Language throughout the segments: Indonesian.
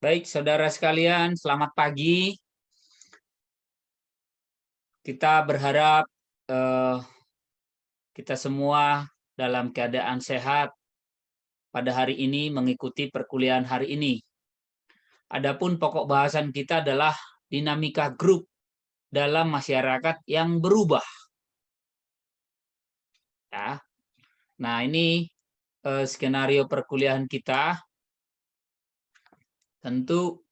Baik, saudara sekalian, selamat pagi. Kita berharap kita semua dalam keadaan sehat pada hari ini mengikuti perkuliahan hari ini. Adapun pokok bahasan kita adalah dinamika grup dalam masyarakat yang berubah. Ya. Nah, ini skenario perkuliahan kita. Tentu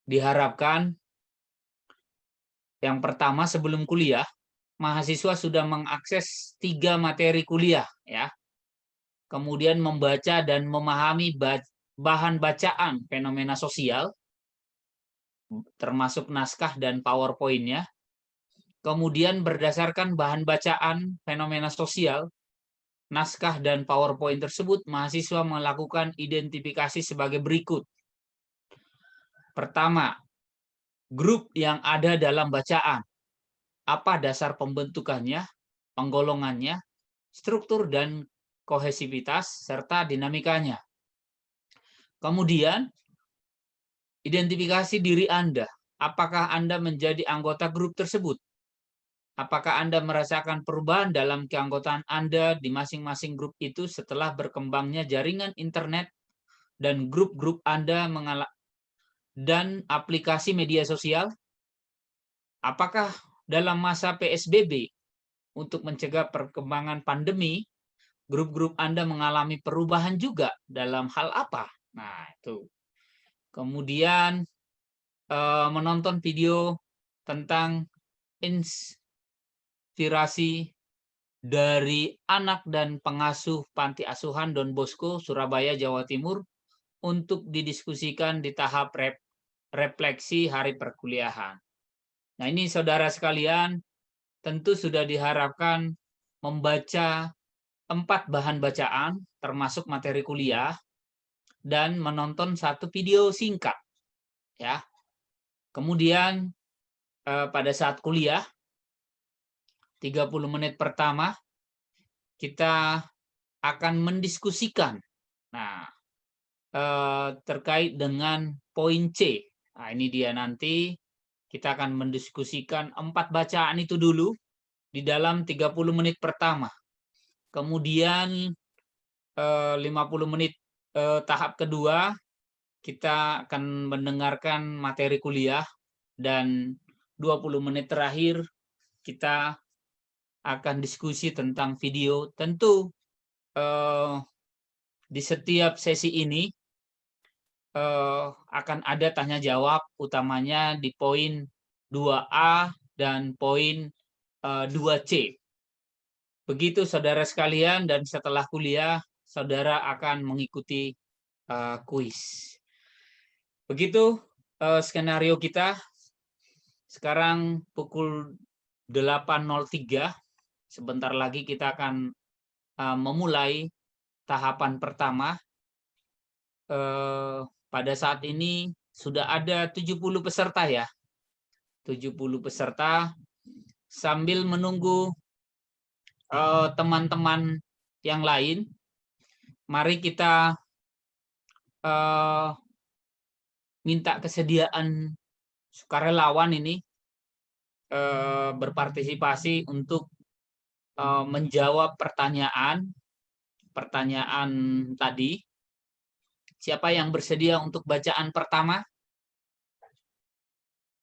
diharapkan yang pertama sebelum kuliah, mahasiswa sudah mengakses 3 materi kuliah, ya. Kemudian membaca dan memahami bahan bacaan fenomena sosial, termasuk naskah dan PowerPoint-nya. Kemudian berdasarkan bahan bacaan fenomena sosial, naskah dan PowerPoint tersebut, mahasiswa melakukan identifikasi sebagai berikut. Pertama, grup yang ada dalam bacaan. Apa dasar pembentukannya, penggolongannya, struktur dan kohesivitas, serta dinamikanya. Kemudian, identifikasi diri Anda. Apakah Anda menjadi anggota grup tersebut? Apakah Anda merasakan perubahan dalam keanggotaan Anda di masing-masing grup itu setelah berkembangnya jaringan internet dan grup-grup Anda dan aplikasi media sosial? Apakah dalam masa PSBB untuk mencegah perkembangan pandemi, grup-grup Anda mengalami perubahan juga dalam hal apa? Nah, itu. Kemudian menonton video tentang inspirasi dari anak dan pengasuh Panti Asuhan Don Bosco, Surabaya, Jawa Timur, untuk didiskusikan di tahap refleksi hari perkuliahan. Nah, ini saudara sekalian, tentu sudah diharapkan membaca 4 bahan bacaan, termasuk materi kuliah, dan menonton 1 video singkat. Ya. Kemudian pada saat kuliah, 30 menit pertama, kita akan mendiskusikan terkait dengan poin C. Nah, ini dia nanti kita akan mendiskusikan 4 bacaan itu dulu di dalam 30 menit pertama. Kemudian 50 menit tahap kedua, kita akan mendengarkan materi kuliah, dan 20 menit terakhir kita akan diskusi tentang video. Tentu di setiap sesi ini akan ada tanya jawab, utamanya di poin 2A dan poin 2C. Begitu saudara sekalian, dan setelah kuliah saudara akan mengikuti kuis. Begitu skenario kita. Sekarang pukul 8.03. Sebentar lagi kita akan memulai tahapan pertama. Pada saat ini sudah ada 70 peserta, ya. 70 peserta. Sambil menunggu teman-teman yang lain, mari kita minta kesediaan sukarelawan ini berpartisipasi untuk menjawab pertanyaan tadi. Siapa yang bersedia untuk bacaan pertama?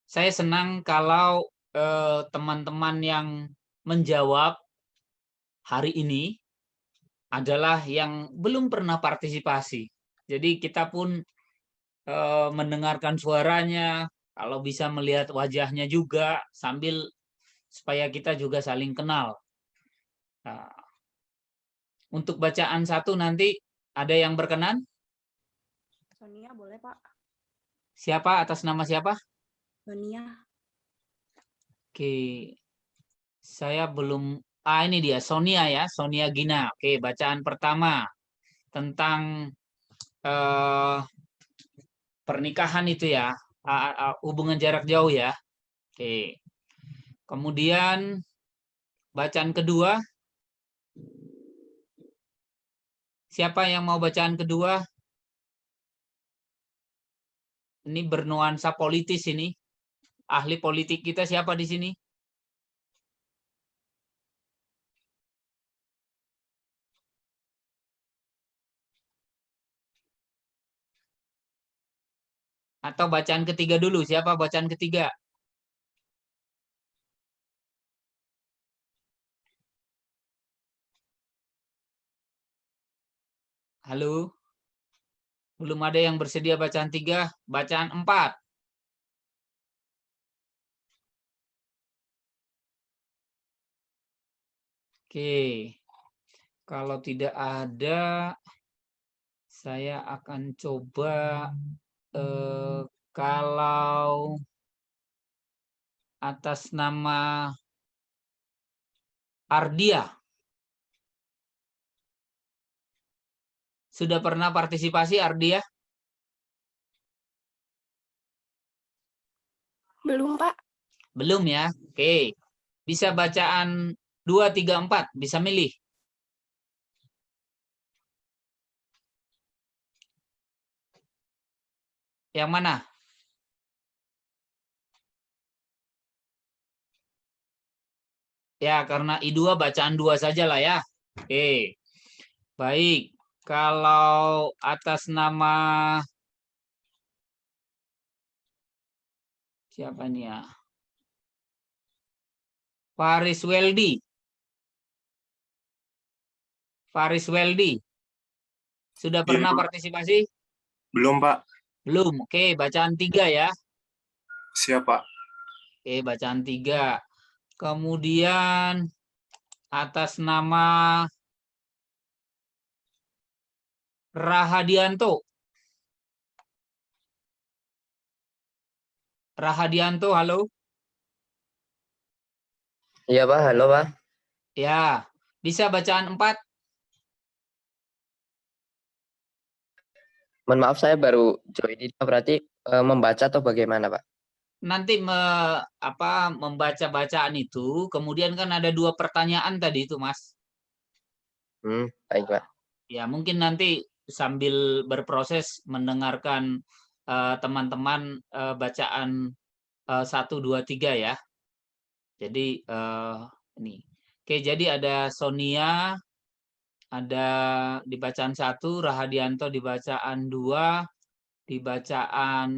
Saya senang kalau teman-teman yang menjawab hari ini adalah yang belum pernah partisipasi. Jadi kita pun mendengarkan suaranya, kalau bisa melihat wajahnya juga, sambil supaya kita juga saling kenal. Nah, untuk bacaan 1 nanti ada yang berkenan? Sonia boleh, Pak. Siapa, atas nama siapa? Sonia. Oke. Saya belum, ini dia, Sonia, ya, Sonia Gina. Oke, bacaan pertama tentang pernikahan itu, ya, hubungan jarak jauh, ya. Oke. Kemudian bacaan kedua, siapa yang mau bacaan kedua? Ini bernuansa politis ini. Ahli politik kita siapa di sini? Atau bacaan ketiga dulu. Siapa bacaan ketiga? Halo? Belum ada yang bersedia bacaan 3, bacaan 4. Oke. Kalau tidak ada, saya akan coba kalau atas nama Ardia. Sudah pernah partisipasi Ardia? Belum, Pak. Belum ya? Oke. Bisa bacaan 2, 3, 4. Bisa milih. Yang mana? Ya, karena I2 bacaan 2 saja lah ya. Oke. Baik. Kalau atas nama siapa nih ya? Faris Weldi. Faris Weldi. Sudah Iya, pernah Pak. partisipasi? Belum, Pak. Belum. Oke, bacaan 3 ya. Siap, Pak. Oke, bacaan 3. Kemudian atas nama Rahadianto. Rahadianto, halo. Iya Pak, halo Pak. Ya, bisa bacaan 4? Mohon maaf saya baru join ini berarti membaca atau bagaimana Pak? Nanti membaca bacaan itu, kemudian kan ada 2 pertanyaan tadi itu, Mas. Baik Pak. Ya, mungkin nanti sambil berproses mendengarkan teman-teman bacaan 1, 2, 3 ya. Jadi ini. Oke, jadi ada Sonia, ada di bacaan 1, Rahadianto di bacaan 2, di bacaan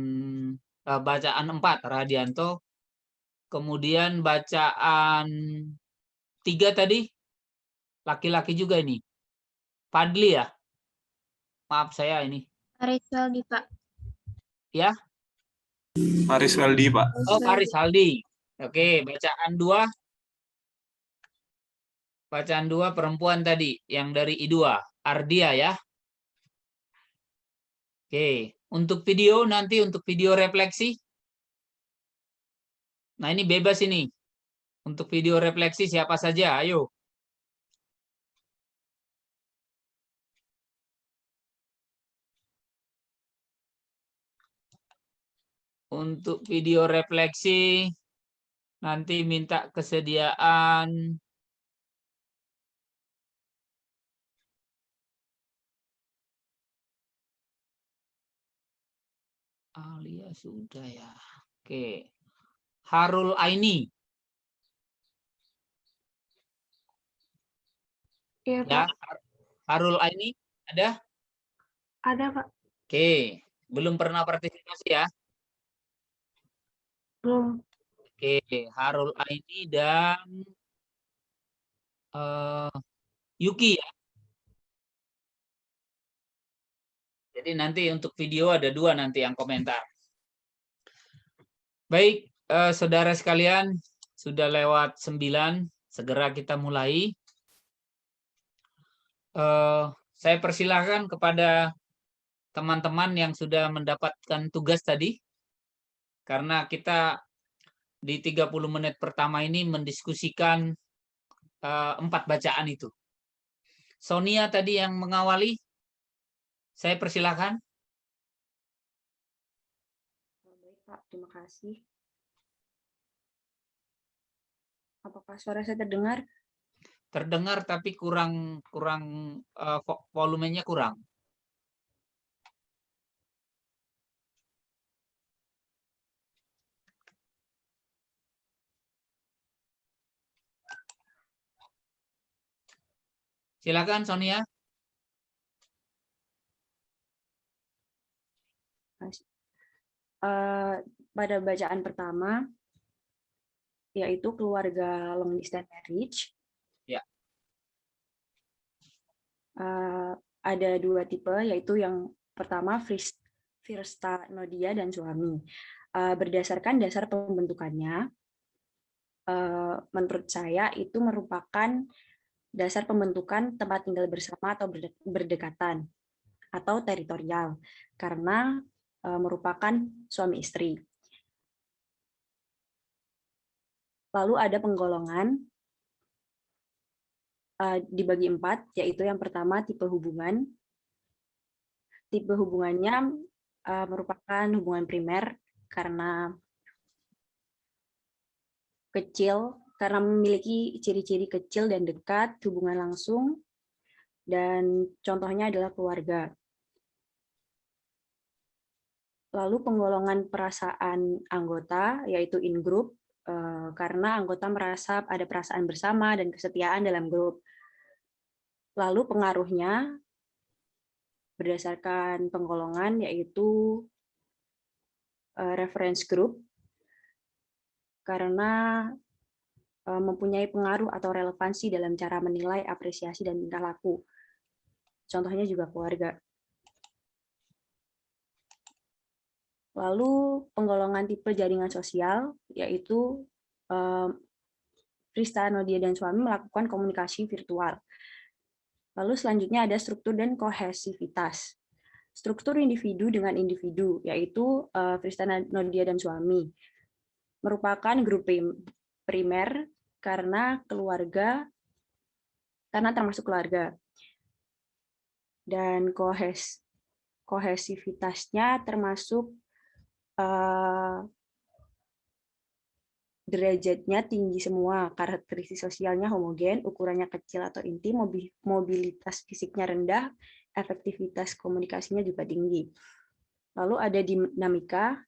4 Rahadianto. Kemudian bacaan 3 tadi laki-laki juga ini. Fadli ya? Maaf saya ini. Faris Weldi, Pak. Ya? Faris Weldi, Pak. Oh, Faris Haldi. Oke, bacaan 2. Bacaan 2 perempuan tadi yang dari I2, Ardia ya. Oke, untuk video nanti untuk video refleksi. Nah, ini bebas ini. Untuk video refleksi siapa saja? Ayo. Untuk video refleksi nanti minta kesediaan Alia sudah ya. Oke. Harul Aini. Iya, Ya, Pak. Harul Aini ada? Ada, Pak. Oke, belum pernah partisipasi ya? Belum. Oke, Harul Aini dan Yuki ya. Jadi nanti untuk video ada 2 nanti yang komentar. Baik, saudara sekalian, sudah lewat 9, segera kita mulai. Saya persilahkan kepada teman-teman yang sudah mendapatkan tugas tadi, karena kita di 30 menit pertama ini mendiskusikan 4 bacaan itu. Sonia tadi yang mengawali, saya persilahkan. Baik, Pak. Terima kasih. Apakah suara saya terdengar? Terdengar tapi kurang volumenya kurang. Silakan Sonia. Pada bacaan pertama, yaitu keluarga long distance marriage. Ya. Ada 2 tipe, yaitu yang pertama Firsta Nodia dan suami. Berdasarkan dasar pembentukannya, menurut saya itu merupakan dasar pembentukan tempat tinggal bersama atau berdekatan atau teritorial, karena merupakan suami istri. Lalu ada penggolongan dibagi 4, yaitu yang pertama tipe hubungan. Tipe hubungannya merupakan hubungan primer karena kecil, karena memiliki ciri-ciri kecil dan dekat, hubungan langsung, dan contohnya adalah keluarga. Lalu penggolongan perasaan anggota, yaitu in-group, karena anggota merasa ada perasaan bersama dan kesetiaan dalam grup. Lalu pengaruhnya berdasarkan penggolongan, yaitu reference group, karena mempunyai pengaruh atau relevansi dalam cara menilai, apresiasi, dan tingkah laku. Contohnya juga keluarga. Lalu penggolongan tipe jaringan sosial, yaitu Firsta Nodia dan suami melakukan komunikasi virtual. Lalu selanjutnya ada struktur dan kohesivitas. Struktur individu dengan individu, yaitu Firsta Nodia dan suami, merupakan grup primer karena termasuk keluarga. Dan kohesivitasnya termasuk derajatnya tinggi semua, karakteristik sosialnya homogen, ukurannya kecil atau inti, mobilitas fisiknya rendah, efektivitas komunikasinya juga tinggi. Lalu ada dinamika,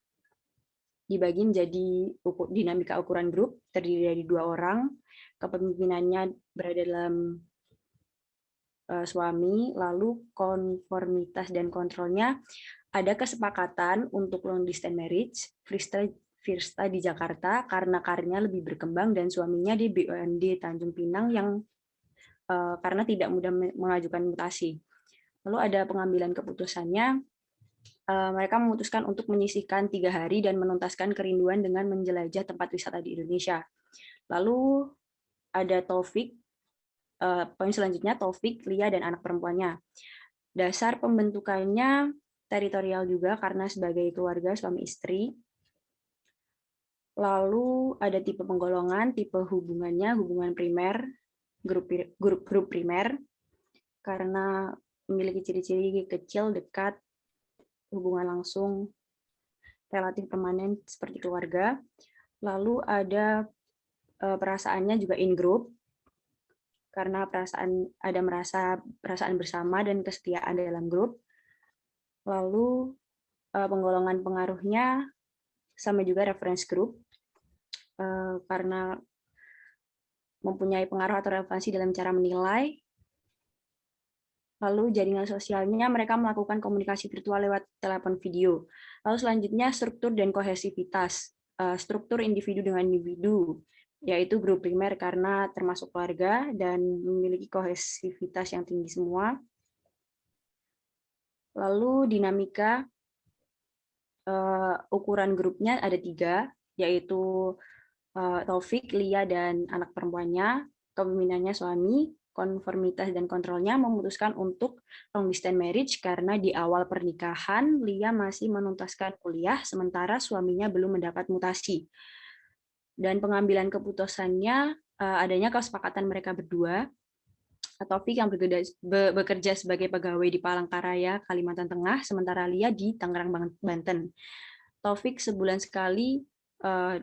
dibagi menjadi dinamika ukuran grup, terdiri dari 2 orang, kepemimpinannya berada dalam suami, lalu konformitas dan kontrolnya, ada kesepakatan untuk long distance marriage, Firsta di Jakarta karena karirnya lebih berkembang dan suaminya di BUMD Tanjung Pinang yang karena tidak mudah mengajukan mutasi. Lalu ada pengambilan keputusannya, mereka memutuskan untuk menyisihkan 3 hari dan menuntaskan kerinduan dengan menjelajah tempat wisata di Indonesia. Lalu ada Taufik, poin selanjutnya Taufik, Lia, dan anak perempuannya. Dasar pembentukannya teritorial juga karena sebagai keluarga suami istri. Lalu ada tipe penggolongan, tipe hubungannya hubungan primer, grup primer, karena memiliki ciri-ciri kecil, dekat, hubungan langsung, relatif permanen seperti keluarga. Lalu ada perasaannya juga in group, karena perasaan bersama dan kesetiaan dalam grup. Lalu penggolongan pengaruhnya sama juga reference group, karena mempunyai pengaruh atau relevansi dalam cara menilai. Lalu jaringan sosialnya mereka melakukan komunikasi virtual lewat telepon video. Lalu selanjutnya struktur dan kohesivitas, struktur individu dengan individu, yaitu grup primer karena termasuk keluarga dan memiliki kohesivitas yang tinggi semua. Lalu dinamika, ukuran grupnya ada 3, yaitu Taufik, Lia, dan anak perempuannya, kepemimpinannya suami, konformitas dan kontrolnya memutuskan untuk long distance marriage karena di awal pernikahan Lia masih menuntaskan kuliah, sementara suaminya belum mendapat mutasi. Dan pengambilan keputusannya adanya kesepakatan mereka berdua, Taufik yang bekerja sebagai pegawai di Palangkaraya, Kalimantan Tengah, sementara Lia di Tangerang, Banten. Taufik sebulan sekali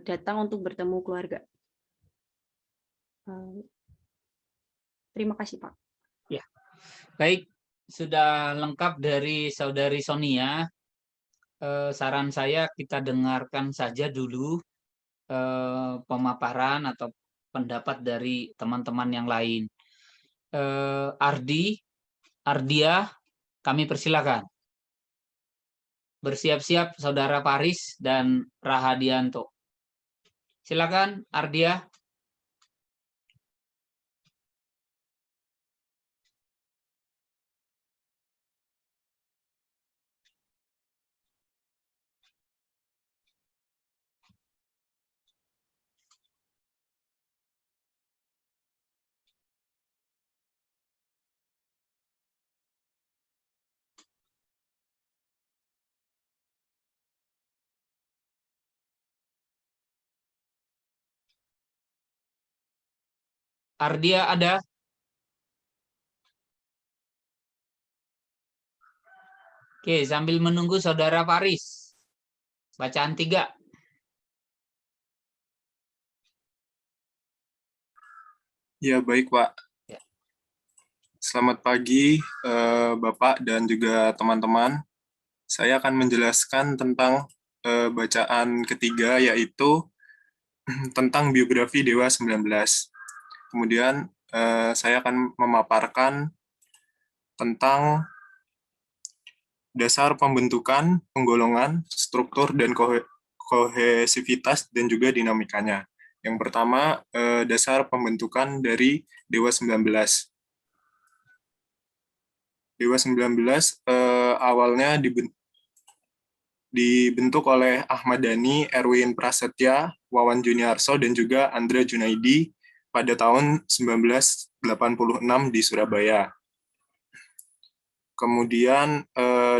datang untuk bertemu keluarga. Terima kasih, Pak. Ya, baik, sudah lengkap dari Saudari Sonia. Saran saya kita dengarkan saja dulu pemaparan atau pendapat dari teman-teman yang lain. Ardi, Ardia, kami persilakan. Bersiap-siap Saudara Paris dan Rahadianto. Silakan Ardia. Ardia ada? Oke, sambil menunggu Saudara Paris. Bacaan 3. Ya, baik, Pak. Ya. Selamat pagi, Bapak dan juga teman-teman. Saya akan menjelaskan tentang bacaan ketiga, yaitu tentang biografi Dewa 19. Kemudian saya akan memaparkan tentang dasar pembentukan, penggolongan, struktur, dan kohesivitas, dan juga dinamikanya. Yang pertama, dasar pembentukan dari Dewa 19. Dewa 19 awalnya dibentuk oleh Ahmad Dhani, Erwin Prasetya, Wawan Juniarso, dan juga Andra Junaidi pada tahun 1986 di Surabaya. Kemudian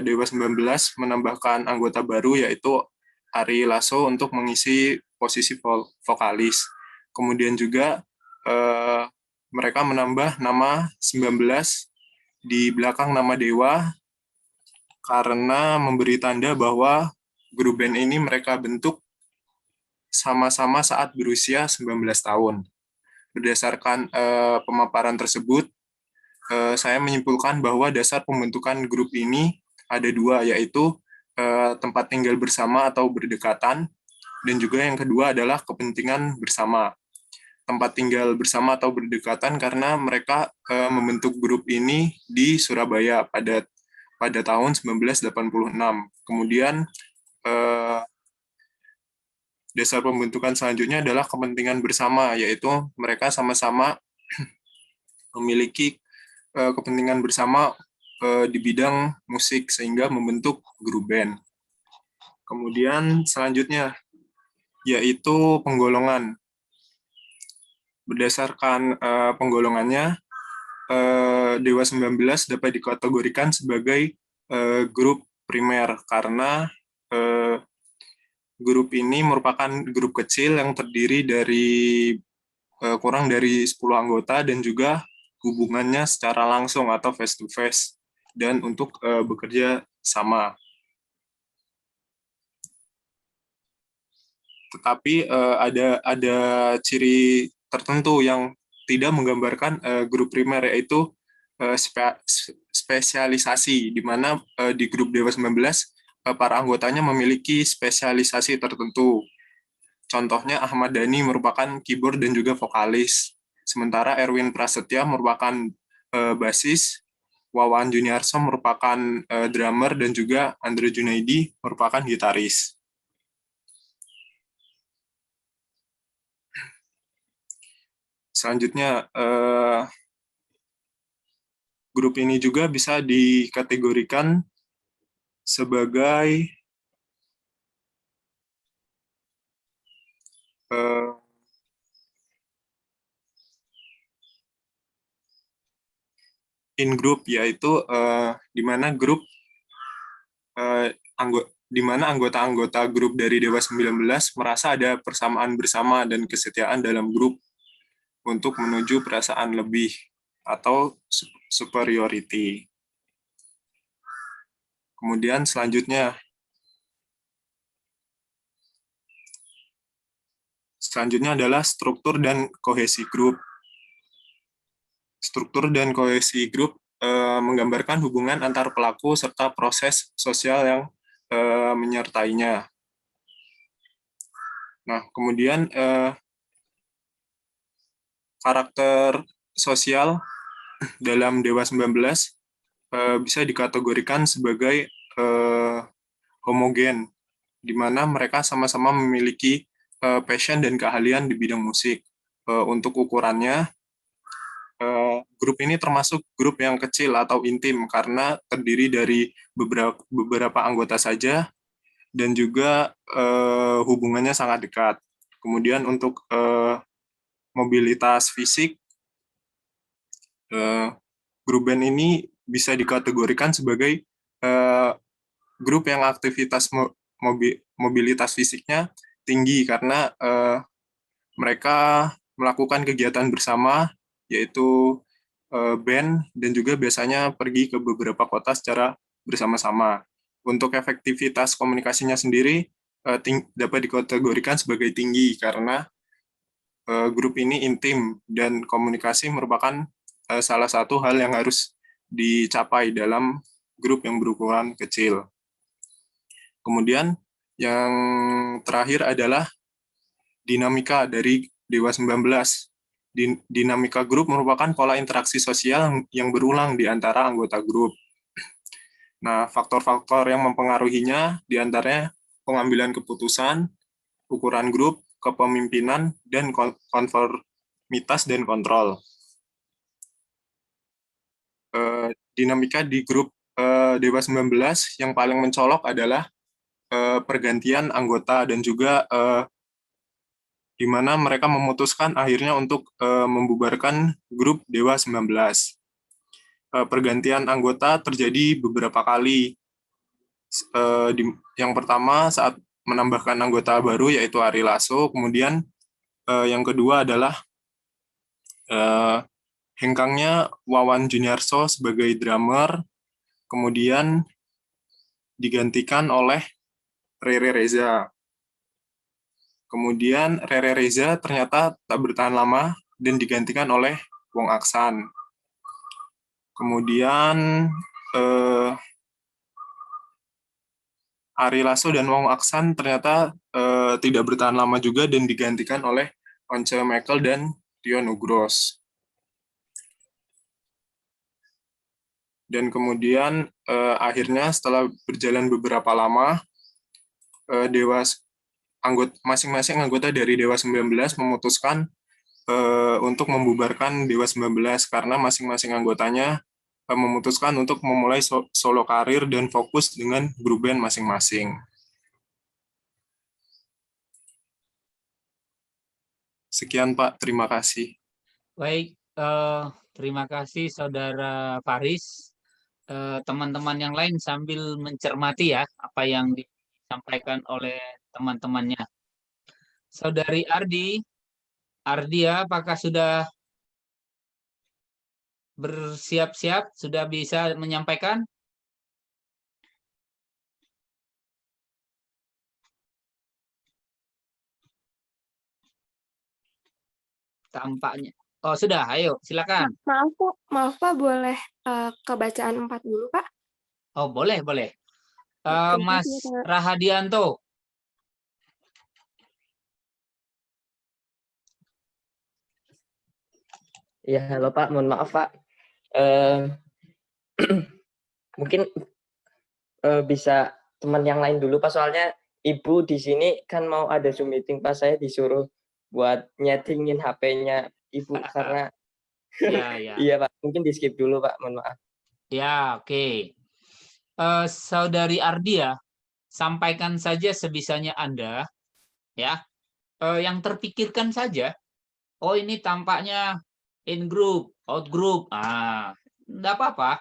Dewa 19 menambahkan anggota baru, yaitu Ari Lasso untuk mengisi posisi vokalis. Kemudian juga mereka menambah nama 19 di belakang nama Dewa karena memberi tanda bahwa grup band ini mereka bentuk sama-sama saat berusia 19 tahun. Berdasarkan pemaparan tersebut, saya menyimpulkan bahwa dasar pembentukan grup ini ada 2, yaitu tempat tinggal bersama atau berdekatan, dan juga yang kedua adalah kepentingan bersama. Tempat tinggal bersama atau berdekatan karena mereka membentuk grup ini di Surabaya pada tahun 1986. Kemudian dasar pembentukan selanjutnya adalah kepentingan bersama, yaitu mereka sama-sama memiliki kepentingan bersama di bidang musik sehingga membentuk grup band. Kemudian selanjutnya yaitu penggolongan. Berdasarkan penggolongannya, Dewa 19 dapat dikategorikan sebagai grup primer karena grup ini merupakan grup kecil yang terdiri dari kurang dari 10 anggota dan juga hubungannya secara langsung atau face to face dan untuk bekerja sama. Tetapi ada ciri tertentu yang tidak menggambarkan grup primer, yaitu spesialisasi, di mana di grup Dewa 19 para anggotanya memiliki spesialisasi tertentu. Contohnya Ahmad Dhani merupakan keyboard dan juga vokalis, sementara Erwin Prasetya merupakan basis, Wawan Juniarso merupakan drummer, dan juga Andre Junaidi merupakan gitaris. Selanjutnya, grup ini juga bisa dikategorikan sebagai in group, yaitu di mana grup di mana anggota-anggota grup dari Dewa 19 merasa ada persamaan bersama dan kesetiaan dalam grup untuk menuju perasaan lebih atau superiority. Kemudian selanjutnya adalah struktur dan kohesi grup. Struktur dan kohesi grup menggambarkan hubungan antar pelaku serta proses sosial yang menyertainya. Nah, kemudian karakter sosial dalam Dewa 19 bisa dikategorikan sebagai homogen, di mana mereka sama-sama memiliki passion dan keahlian di bidang musik. Untuk ukurannya, grup ini termasuk grup yang kecil atau intim karena terdiri dari beberapa anggota saja dan juga hubungannya sangat dekat. Kemudian untuk mobilitas fisik, grup band ini bisa dikategorikan sebagai grup yang aktivitas mobilitas fisiknya tinggi karena mereka melakukan kegiatan bersama, yaitu band, dan juga biasanya pergi ke beberapa kota secara bersama-sama. Untuk efektivitas komunikasinya sendiri dapat dikategorikan sebagai tinggi karena grup ini intim dan komunikasi merupakan salah satu hal yang harus dicapai dalam grup yang berukuran kecil. Kemudian yang terakhir adalah dinamika dari Dewa 19. Dinamika grup merupakan pola interaksi sosial yang berulang di antara anggota grup. Nah, faktor-faktor yang mempengaruhinya diantaranya pengambilan keputusan, ukuran grup, kepemimpinan, dan konformitas dan kontrol. Dinamika di grup Dewa 19 yang paling mencolok adalah pergantian anggota dan juga di mana mereka memutuskan akhirnya untuk membubarkan grup Dewa 19. Pergantian anggota terjadi beberapa kali. Yang pertama saat menambahkan anggota baru yaitu Ari Lasso, kemudian yang kedua adalah hengkangnya Wawan Juniarso sebagai drummer, kemudian digantikan oleh Rere Reza. Kemudian Rere Reza ternyata tak bertahan lama dan digantikan oleh Wong Aksan. Kemudian Ari Lasso dan Wong Aksan ternyata tidak bertahan lama juga dan digantikan oleh Once Michael dan Tio Nugros. Dan kemudian akhirnya setelah berjalan beberapa lama, masing-masing anggota dari Dewa 19 memutuskan untuk membubarkan Dewa 19 karena masing-masing anggotanya memutuskan untuk memulai solo karir dan fokus dengan grup band masing-masing. Sekian Pak, terima kasih. Baik, terima kasih Saudara Faris. Teman-teman yang lain sambil mencermati ya apa yang disampaikan oleh teman-temannya. Saudari Ardia, apakah sudah bersiap-siap, sudah bisa menyampaikan? Tampaknya. Oh, sudah. Ayo, silakan. Maaf Pak, boleh kebacaan 4 dulu, Pak? Oh, boleh, boleh. Oke, Mas iya, Pak. Rahadianto. Ya, halo Pak, mohon maaf Pak. Mungkin bisa teman yang lain dulu Pak, soalnya Ibu di sini kan mau ada Zoom meeting Pak, saya disuruh buat nyetingin HP-nya Ibu karena Ya, ya. iya Pak, mungkin di skip dulu Pak, mohon maaf. Ya, oke. Saudari Ardia, sampaikan saja sebisanya Anda, ya. Yang terpikirkan saja. Oh, ini tampaknya in group, out group. Enggak apa-apa.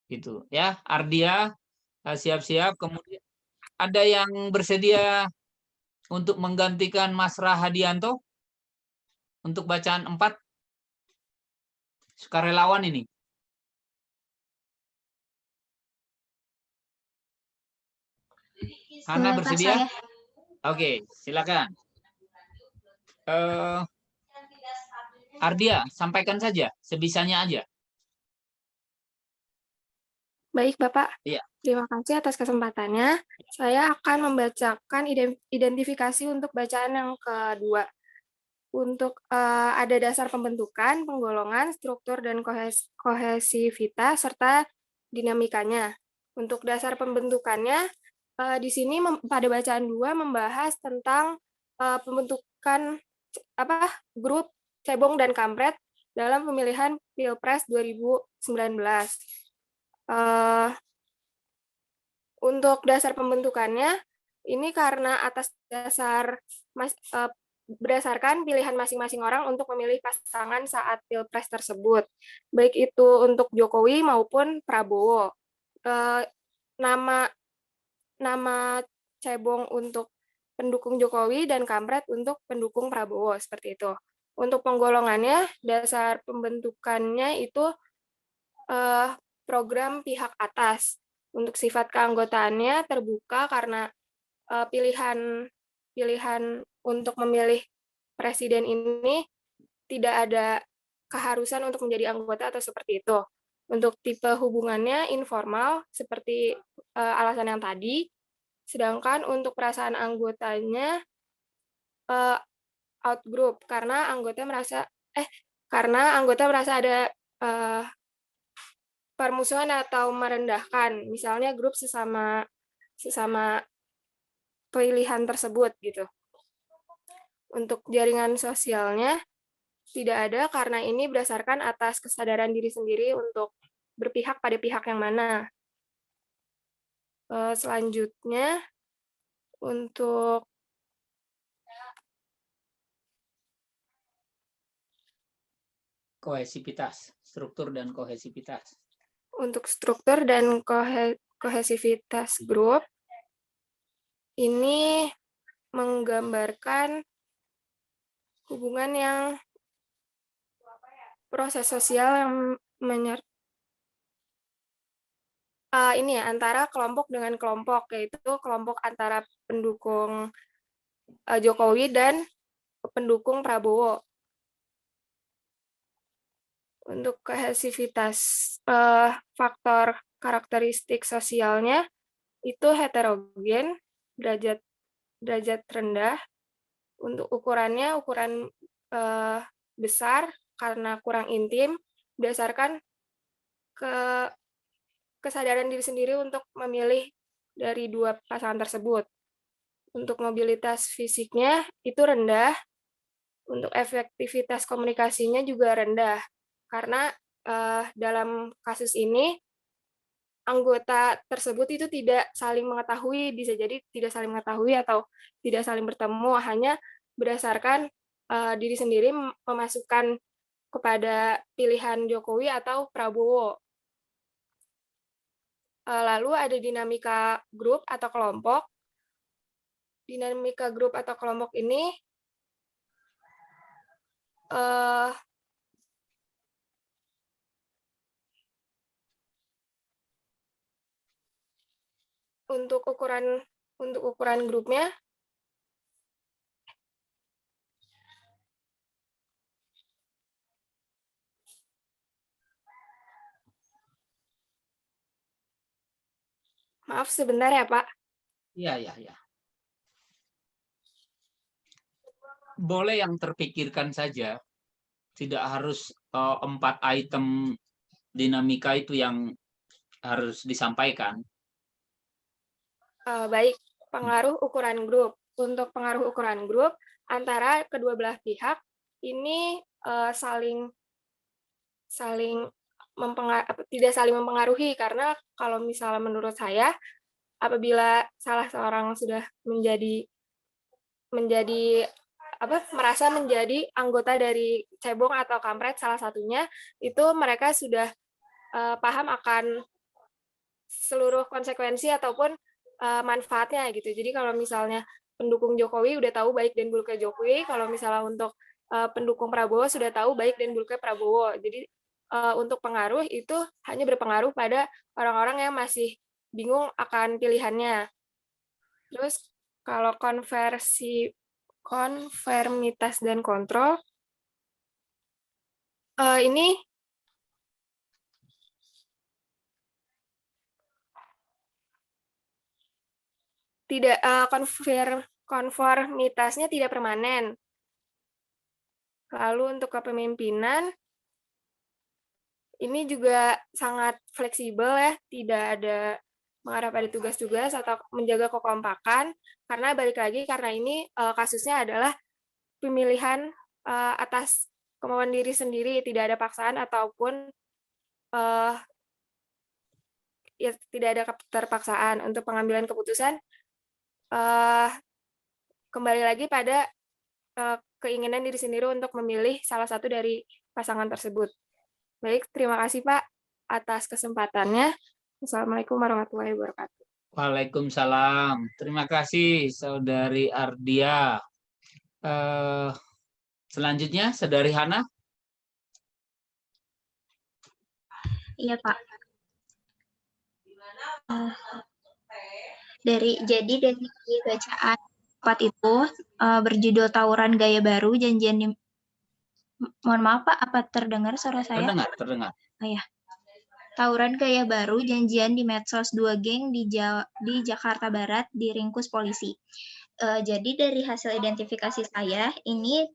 Gitu, ya. Ardia, siap-siap. Kemudian ada yang bersedia untuk menggantikan Mas Rahadianto untuk bacaan 4? Sukarelawan ini. Hana bersedia? Oke, silakan. Ardia, sampaikan saja, sebisanya aja. Baik, Bapak. Iya. Terima kasih atas kesempatannya. Saya akan membacakan identifikasi untuk bacaan yang kedua. ada dasar pembentukan, penggolongan, struktur, dan kohesivitas, serta dinamikanya. Untuk dasar pembentukannya, di sini pada bacaan 2 membahas tentang pembentukan grup cebong dan kampret dalam pemilihan Pilpres 2019. Untuk dasar pembentukannya, ini karena berdasarkan pilihan masing-masing orang untuk memilih pasangan saat Pilpres tersebut, baik itu untuk Jokowi maupun Prabowo. Nama cebong untuk pendukung Jokowi dan kampret untuk pendukung Prabowo, seperti itu. Untuk penggolongannya, dasar pembentukannya itu program pihak atas. Untuk sifat keanggotaannya terbuka karena pilihan untuk memilih presiden ini tidak ada keharusan untuk menjadi anggota atau seperti itu. Untuk tipe hubungannya informal seperti alasan yang tadi, sedangkan untuk perasaan anggotanya out group karena anggota merasa ada permusuhan atau merendahkan, misalnya grup sesama pilihan tersebut gitu. Untuk jaringan sosialnya tidak ada karena ini berdasarkan atas kesadaran diri sendiri untuk berpihak pada pihak yang mana. Selanjutnya untuk Kohesivitas, struktur dan kohesivitas. Untuk struktur dan kohesivitas grup, ini menggambarkan hubungan yang proses sosial yang antara kelompok dengan kelompok, yaitu kelompok antara pendukung Jokowi dan pendukung Prabowo. Untuk kohesivitas faktor karakteristik sosialnya itu heterogen, derajat rendah. Untuk ukuran besar karena kurang intim, berdasarkan kesadaran diri sendiri untuk memilih dari dua pasangan tersebut. Untuk mobilitas fisiknya itu rendah, untuk efektivitas komunikasinya juga rendah. Karena dalam kasus ini anggota tersebut itu tidak saling mengetahui, bisa jadi tidak saling mengetahui atau tidak saling bertemu, hanya berdasarkan diri sendiri memasukkan kepada pilihan Jokowi atau Prabowo. Lalu ada dinamika grup atau kelompok. Dinamika grup atau kelompok ini untuk ukuran grupnya maaf sebentar ya Pak. Iya. Boleh yang terpikirkan saja, tidak harus 4 item dinamika itu yang harus disampaikan. Baik, pengaruh ukuran grup. Untuk pengaruh ukuran grup antara kedua belah pihak ini tidak saling mempengaruhi, karena kalau misalnya menurut saya apabila salah seorang sudah merasa menjadi anggota dari cebong atau kampret salah satunya, itu mereka sudah paham akan seluruh konsekuensi ataupun manfaatnya gitu. Jadi kalau misalnya pendukung Jokowi udah tahu baik dan buruknya Jokowi, kalau misalnya untuk pendukung Prabowo sudah tahu baik dan buruknya Prabowo. Jadi untuk pengaruh itu hanya berpengaruh pada orang-orang yang masih bingung akan pilihannya. Terus kalau konformitas dan kontrol, ini tidak konformitasnya tidak permanen. Lalu untuk kepemimpinan, ini juga sangat fleksibel ya, tidak ada mengarah pada tugas-tugas atau menjaga kekompakan, karena balik lagi karena ini kasusnya adalah pemilihan atas kemauan diri sendiri, tidak ada paksaan ataupun ya tidak ada keterpaksaan untuk pengambilan keputusan. Kembali lagi pada keinginan diri sendiri untuk memilih salah satu dari pasangan tersebut. Baik, terima kasih Pak atas kesempatannya. Assalamualaikum warahmatullahi wabarakatuh. Waalaikumsalam. Terima kasih Saudari Ardia. Selanjutnya Saudari Hana. Iya Pak. Dari bacaan rapat itu berjudul Tawuran Gaya Baru Janjian di Mohon maaf Pak, apa terdengar suara saya? Terdengar. Oh ya. Tawuran Gaya Baru Janjian di medsos 2 geng di Jakarta Barat diringkus polisi. Jadi dari hasil identifikasi saya ini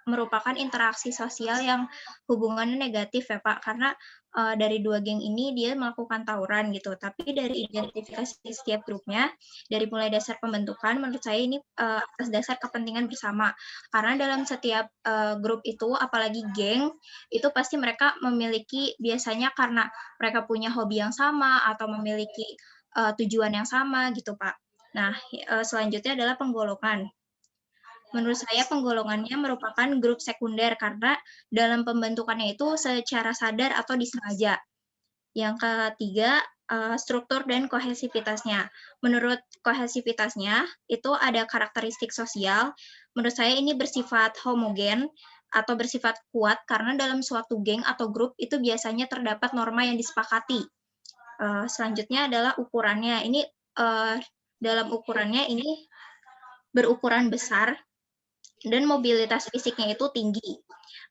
merupakan interaksi sosial yang hubungannya negatif ya Pak, karena dari 2 geng ini dia melakukan tawuran gitu, tapi dari identifikasi setiap grupnya, dari mulai dasar pembentukan, menurut saya ini atas dasar kepentingan bersama, karena dalam setiap grup itu, apalagi geng, itu pasti mereka memiliki biasanya karena mereka punya hobi yang sama, atau memiliki tujuan yang sama gitu Pak. Nah, selanjutnya adalah penggolongan. Menurut saya penggolongannya merupakan grup sekunder karena dalam pembentukannya itu secara sadar atau disengaja. Yang ketiga, struktur dan kohesivitasnya. Menurut kohesivitasnya, itu ada karakteristik sosial. Menurut saya ini bersifat homogen atau bersifat kuat karena dalam suatu geng atau grup itu biasanya terdapat norma yang disepakati. Selanjutnya adalah ukurannya. Ini dalam ukurannya ini berukuran besar dan mobilitas fisiknya itu tinggi.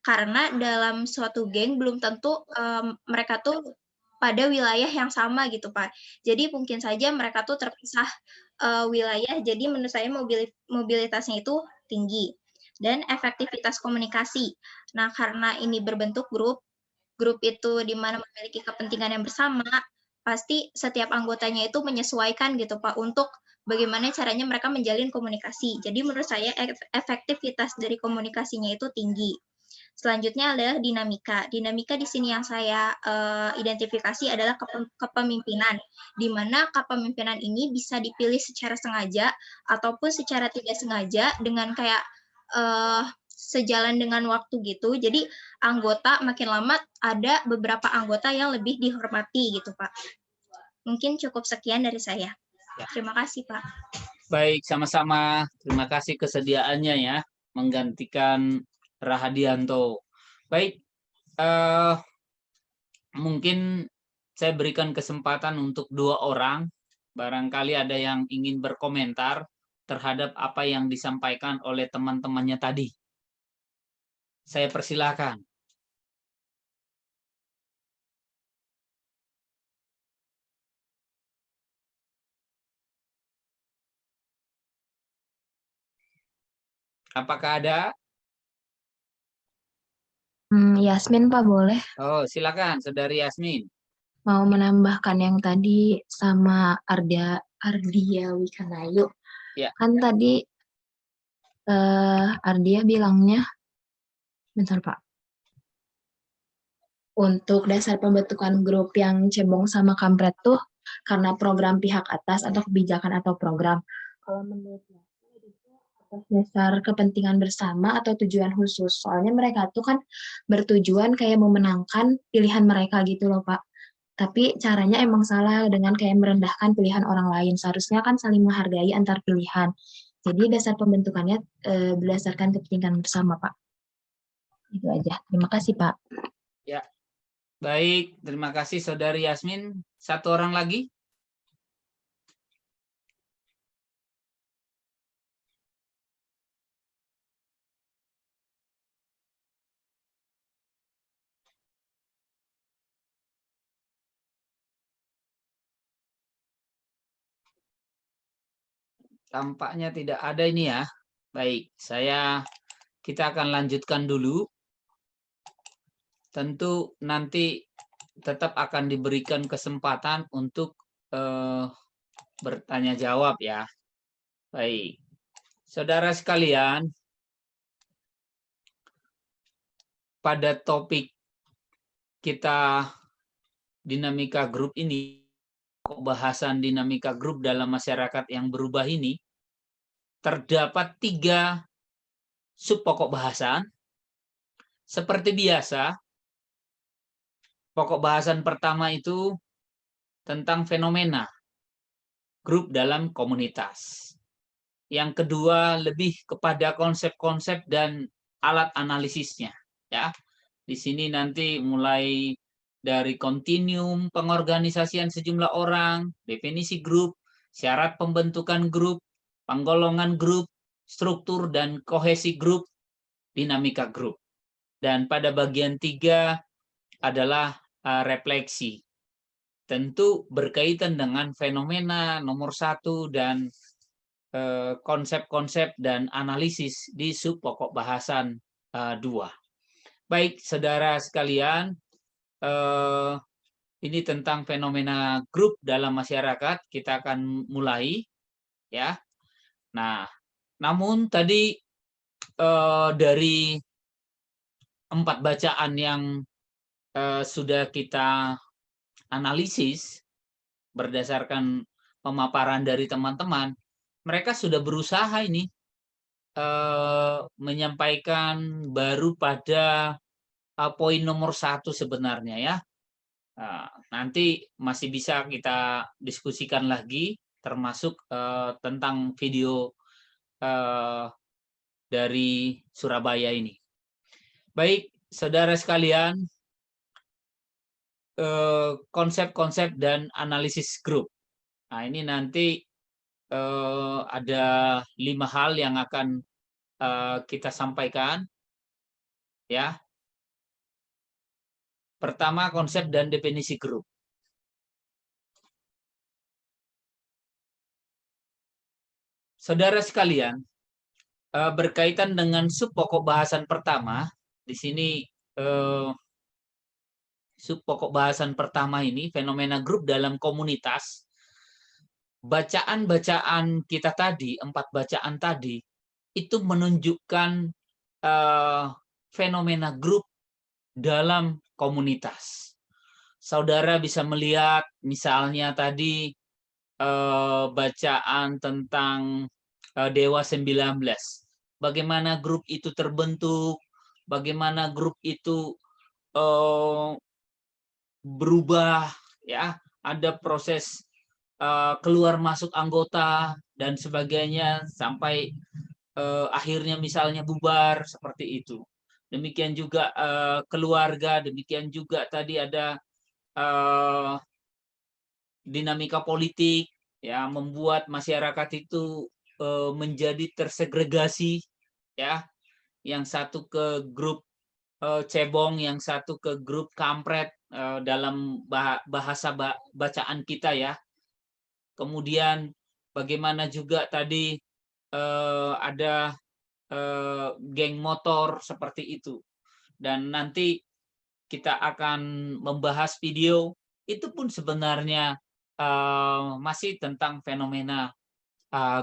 Karena dalam suatu geng belum tentu mereka tuh pada wilayah yang sama gitu Pak. Jadi mungkin saja mereka tuh terpisah wilayah, jadi menurut saya mobilitasnya itu tinggi. Dan efektivitas komunikasi. Nah, karena ini berbentuk grup itu di mana memiliki kepentingan yang bersama, pasti setiap anggotanya itu menyesuaikan gitu Pak untuk bagaimana caranya mereka menjalin komunikasi. Jadi menurut saya efektivitas dari komunikasinya itu tinggi. Selanjutnya adalah dinamika. Dinamika di sini yang saya identifikasi adalah kepemimpinan, di mana kepemimpinan ini bisa dipilih secara sengaja ataupun secara tidak sengaja dengan kayak sejalan dengan waktu gitu. Jadi anggota makin lama ada beberapa anggota yang lebih dihormati gitu Pak. Mungkin cukup sekian dari saya. Terima kasih, Pak. Baik, sama-sama. Terima kasih kesediaannya ya, menggantikan Rahadianto. Baik, mungkin saya berikan kesempatan untuk 2 orang. Barangkali ada yang ingin berkomentar terhadap apa yang disampaikan oleh teman-temannya tadi. Saya persilakan. Apakah ada? Yasmin Pak, boleh? Oh, silakan, Saudari Yasmin. Mau menambahkan yang tadi sama Ardia Wikanayu. Ya. Kan tadi Ardia bilangnya, bentar Pak, untuk dasar pembentukan grup yang cebong sama kampret tuh karena program pihak atas atau kebijakan atau program. Kalau menurut saya atas dasar kepentingan bersama atau tujuan khusus. Soalnya mereka tuh kan bertujuan kayak memenangkan pilihan mereka gitu loh Pak. Tapi caranya emang salah dengan kayak merendahkan pilihan orang lain. Seharusnya kan saling menghargai antar pilihan. Jadi dasar pembentukannya berdasarkan kepentingan bersama, Pak. Itu aja. Terima kasih, Pak. Ya. Baik, terima kasih Saudari Yasmin. 1 orang lagi? Tampaknya tidak ada ini ya. Baik, saya kita akan lanjutkan dulu. Tentu nanti tetap akan diberikan kesempatan untuk bertanya jawab ya. Baik. Saudara sekalian, pada topik kita dinamika grup ini, bahasan dinamika grup dalam masyarakat yang berubah ini, terdapat 3 sub pokok bahasan. Seperti biasa, pokok bahasan pertama itu tentang fenomena grup dalam komunitas. Yang kedua lebih kepada konsep-konsep dan alat analisisnya. Ya, di sini nanti mulai dari kontinuum pengorganisasian sejumlah orang, definisi grup, syarat pembentukan grup, penggolongan grup, struktur dan kohesi grup, dinamika grup. Dan pada bagian 3 adalah refleksi. Tentu berkaitan dengan fenomena nomor 1 dan konsep-konsep dan analisis di sub pokok bahasan 2. Baik, saudara sekalian, ini tentang fenomena grup dalam masyarakat. Kita akan mulai, ya. Nah, namun tadi dari 4 bacaan yang sudah kita analisis berdasarkan pemaparan dari teman-teman, mereka sudah berusaha ini menyampaikan baru pada poin nomor 1 sebenarnya ya. Nanti masih bisa kita diskusikan lagi, termasuk tentang video dari Surabaya ini. Baik, saudara sekalian, konsep-konsep dan analisis grup. Nah, ini nanti ada 5 hal yang akan kita sampaikan, ya. Pertama, konsep dan definisi grup. Saudara sekalian, berkaitan dengan sub pokok bahasan pertama, di sini sub pokok bahasan pertama ini, fenomena grup dalam komunitas, bacaan-bacaan kita tadi, 4 bacaan tadi, itu menunjukkan fenomena grup dalam komunitas. Saudara bisa melihat misalnya tadi bacaan tentang Dewa 19. Bagaimana grup itu terbentuk, bagaimana grup itu berubah, ya, ada proses keluar masuk anggota dan sebagainya sampai akhirnya misalnya bubar seperti itu. Demikian juga keluarga, demikian juga tadi ada dinamika politik, ya, membuat masyarakat itu menjadi tersegregasi, ya, yang satu ke grup cebong, yang satu ke grup kampret dalam bahasa bacaan kita ya. Kemudian bagaimana juga tadi ada geng motor seperti itu. Dan nanti kita akan membahas video itu pun sebenarnya masih tentang fenomena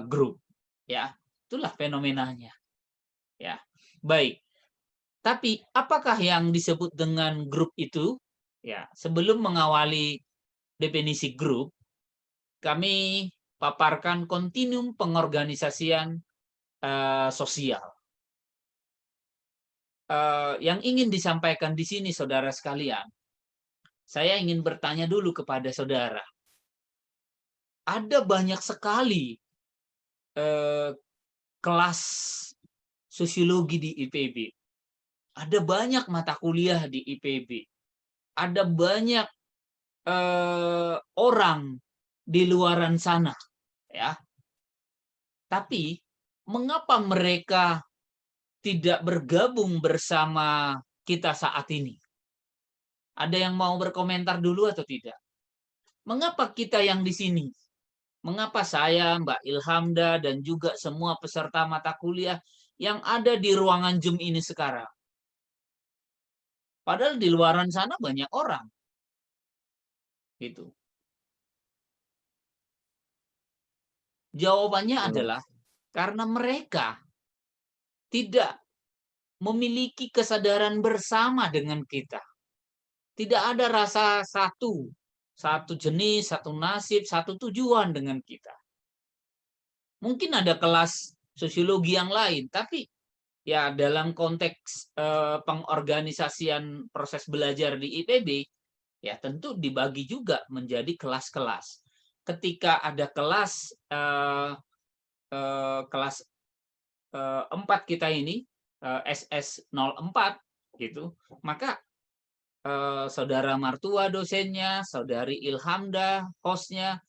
grup, ya. Itulah fenomenanya, ya. Baik. Tapi apakah yang disebut dengan grup itu? Ya, sebelum mengawali definisi grup, kami paparkan kontinuum pengorganisasian sosial. Yang ingin disampaikan di sini, saudara sekalian, saya ingin bertanya dulu kepada saudara. Ada banyak sekali kelas sosiologi di IPB. Ada banyak mata kuliah di IPB. Ada banyak orang di luaran sana, ya. Tapi mengapa mereka tidak bergabung bersama kita saat ini? Ada yang mau berkomentar dulu atau tidak? Mengapa kita yang di sini? Mengapa saya, Mbak Ilhamda, dan juga semua peserta mata kuliah yang ada di ruangan Zoom ini sekarang. Padahal di luaran sana banyak orang. Gitu. Jawabannya adalah karena mereka tidak memiliki kesadaran bersama dengan kita. Tidak ada rasa satu jenis, satu nasib, satu tujuan dengan kita. Mungkin ada kelas sosiologi yang lain, tapi ya dalam konteks pengorganisasian proses belajar di IPB, ya tentu dibagi juga menjadi kelas-kelas. Ketika ada kelas 4 kita ini, SS04 gitu, maka saudara Martua dosennya, saudari Ilhamda hostnya,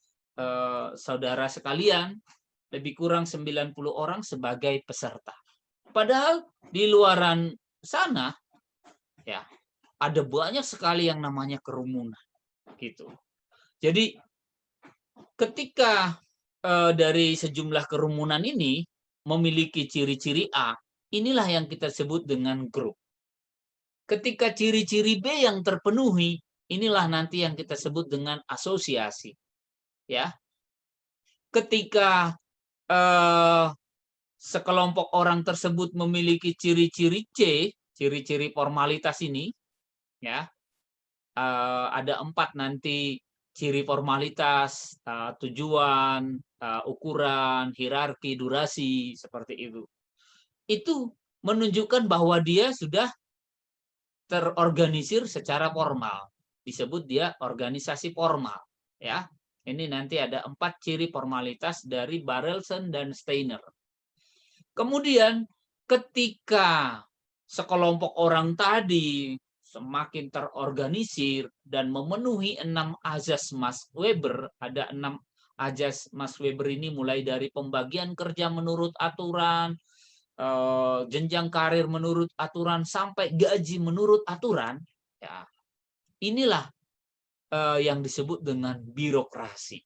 saudara sekalian, lebih kurang 90 orang sebagai peserta. Padahal di luaran sana ya ada banyak sekali yang namanya kerumunan gitu. Jadi ketika dari sejumlah kerumunan ini memiliki ciri-ciri A, inilah yang kita sebut dengan grup. Ketika ciri-ciri B yang terpenuhi, inilah nanti yang kita sebut dengan asosiasi. Ya. Ketika sekelompok orang tersebut memiliki ciri-ciri C, ciri-ciri formalitas ini, ya, ada 4 nanti ciri formalitas, tujuan, ukuran, hierarki, durasi, seperti itu. Itu menunjukkan bahwa dia sudah terorganisir secara formal. Disebut dia organisasi formal. Ya, ini nanti ada 4 ciri formalitas dari Barelson dan Steiner. Kemudian ketika sekelompok orang tadi semakin terorganisir dan memenuhi 6 azas Max Weber, ada 6 azas Max Weber ini mulai dari pembagian kerja menurut aturan, jenjang karir menurut aturan, sampai gaji menurut aturan, ya, inilah yang disebut dengan birokrasi.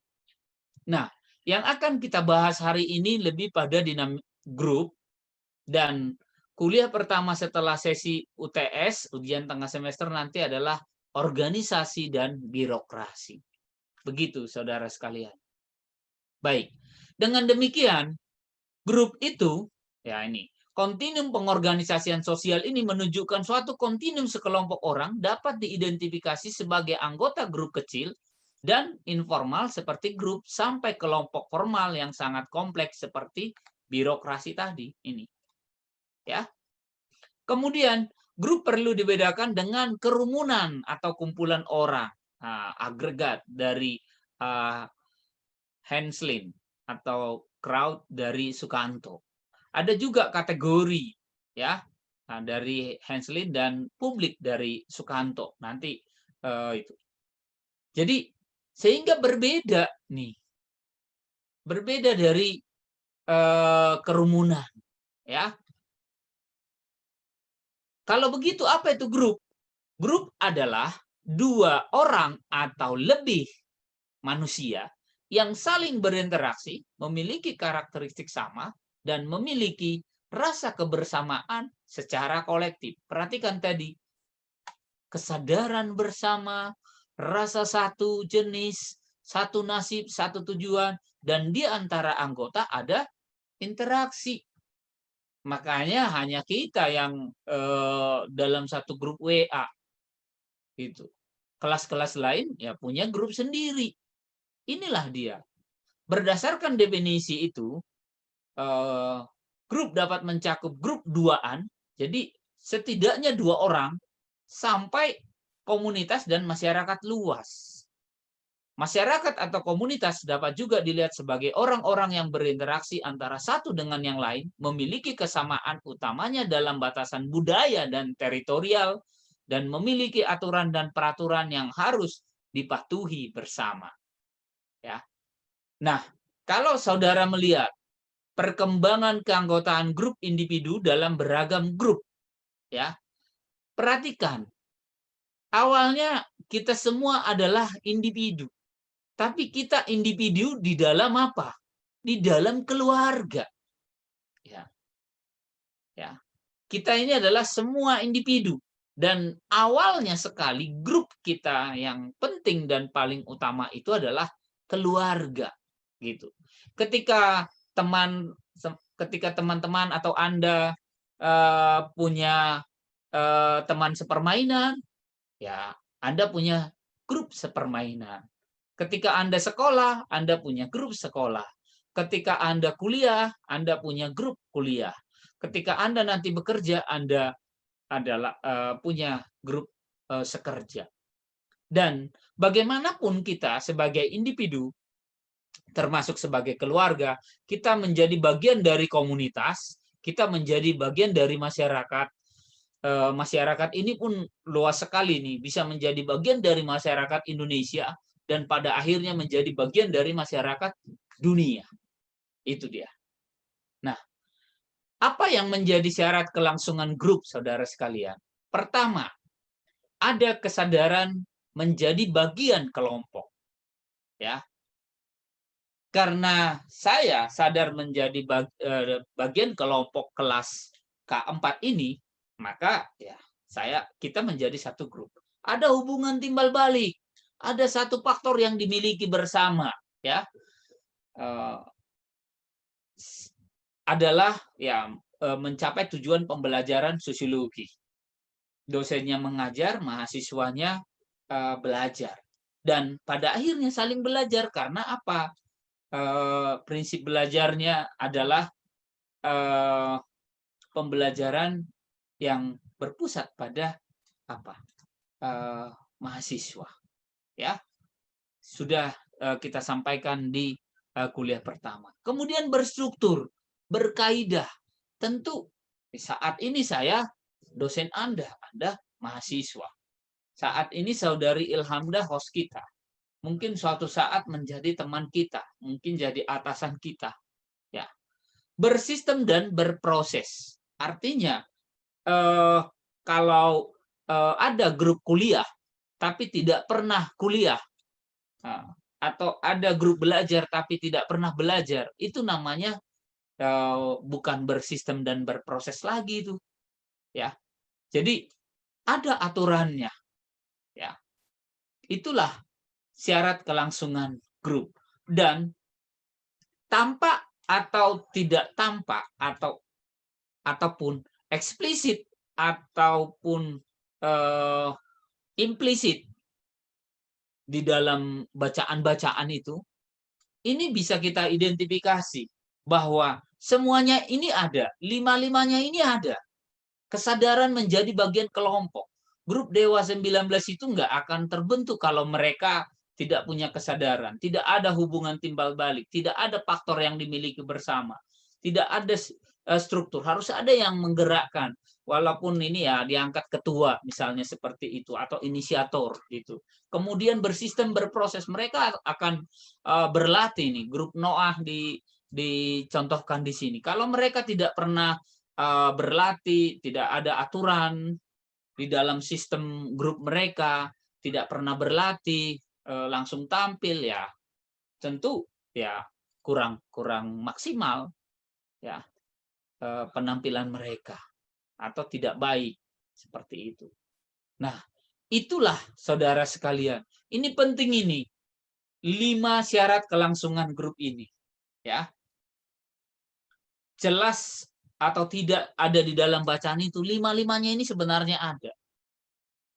Nah, yang akan kita bahas hari ini lebih pada dinamik grup, dan kuliah pertama setelah sesi UTS, ujian tengah semester nanti adalah organisasi dan birokrasi. Begitu, saudara sekalian. Baik, dengan demikian, grup itu, ya ini, kontinum pengorganisasian sosial ini menunjukkan suatu kontinum sekelompok orang dapat diidentifikasi sebagai anggota grup kecil dan informal seperti grup sampai kelompok formal yang sangat kompleks seperti birokrasi tadi ini. Ya. Kemudian grup perlu dibedakan dengan kerumunan atau kumpulan orang, agregat dari Henslin atau crowd dari Sukanto. Ada juga kategori ya dari Henslin dan publik dari Sukanto nanti itu. Jadi sehingga berbeda nih, berbeda dari kerumunan ya. Kalau begitu apa itu grup? Grup adalah 2 orang atau lebih manusia yang saling berinteraksi, memiliki karakteristik sama, dan memiliki rasa kebersamaan secara kolektif. Perhatikan tadi, kesadaran bersama, rasa satu jenis, satu nasib, satu tujuan, dan di antara anggota ada interaksi. Makanya hanya kita yang dalam satu grup WA. Gitu. Kelas-kelas lain ya punya grup sendiri. Inilah dia. Berdasarkan definisi itu, grup dapat mencakup grup 2-an, jadi setidaknya 2 orang, sampai komunitas dan masyarakat luas. Masyarakat atau komunitas dapat juga dilihat sebagai orang-orang yang berinteraksi antara satu dengan yang lain, memiliki kesamaan utamanya dalam batasan budaya dan teritorial, dan memiliki aturan dan peraturan yang harus dipatuhi bersama. Ya. Nah, kalau saudara melihat perkembangan keanggotaan grup individu dalam beragam grup, ya, perhatikan, awalnya kita semua adalah individu, tapi kita individu di dalam apa? Di dalam keluarga. Ya. Ya, kita ini adalah semua individu. Dan awalnya sekali grup kita yang penting dan paling utama itu adalah keluarga, gitu. Ketika teman-teman atau Anda punya teman sepermainan, ya Anda punya grup sepermainan. Ketika Anda sekolah, Anda punya grup sekolah. Ketika Anda kuliah, Anda punya grup kuliah. Ketika Anda nanti bekerja, Anda adalah punya grup sekerja. Dan bagaimanapun kita sebagai individu, termasuk sebagai keluarga, kita menjadi bagian dari komunitas, kita menjadi bagian dari masyarakat. Masyarakat ini pun luas sekali nih, bisa menjadi bagian dari masyarakat Indonesia dan pada akhirnya menjadi bagian dari masyarakat dunia. Itu dia. Nah, apa yang menjadi syarat kelangsungan grup, saudara sekalian? Pertama, ada kesadaran menjadi bagian kelompok. Ya. Karena saya sadar menjadi bagian kelompok kelas K4 ini, maka ya kita menjadi satu grup. Ada hubungan timbal balik, ada satu faktor yang dimiliki bersama, ya, adalah ya mencapai tujuan pembelajaran sosiologi. Dosennya mengajar, mahasiswanya belajar, dan pada akhirnya saling belajar karena apa? Prinsip belajarnya adalah pembelajaran yang berpusat pada apa? Mahasiswa, ya. Sudah kita sampaikan di kuliah pertama. Kemudian berstruktur, berkaidah. Tentu saat ini saya dosen Anda mahasiswa. Saat ini saudari Ilhamdah host kita. Mungkin suatu saat menjadi teman kita, mungkin jadi atasan kita. Ya. Bersistem dan berproses. Artinya kalau ada grup kuliah tapi tidak pernah kuliah, atau ada grup belajar tapi tidak pernah belajar, itu namanya bukan bersistem dan berproses lagi itu. Ya. Jadi ada aturannya. Ya. Itulah syarat kelangsungan grup. Dan tampak atau tidak tampak ataupun eksplisit ataupun implisit di dalam bacaan-bacaan itu, ini bisa kita identifikasi bahwa semuanya ini ada, lima-limanya ini ada. Kesadaran menjadi bagian kelompok. Grup Dewa 19 itu nggak akan terbentuk kalau mereka tidak punya kesadaran, tidak ada hubungan timbal balik, tidak ada faktor yang dimiliki bersama, tidak ada struktur, harus ada yang menggerakkan. Walaupun ini ya diangkat ketua misalnya seperti itu atau inisiator gitu. Kemudian bersistem berproses, mereka akan berlatih nih. Grup Noah dicontohkan di sini. Kalau mereka tidak pernah berlatih, tidak ada aturan di dalam sistem grup mereka, tidak pernah berlatih, langsung tampil, ya tentu ya kurang maksimal ya penampilan mereka atau tidak baik seperti itu. Nah, itulah saudara sekalian. Ini penting ini. 5 syarat kelangsungan grup ini. Ya. Jelas atau tidak ada di dalam bacaan itu, 5-limanya ini sebenarnya ada.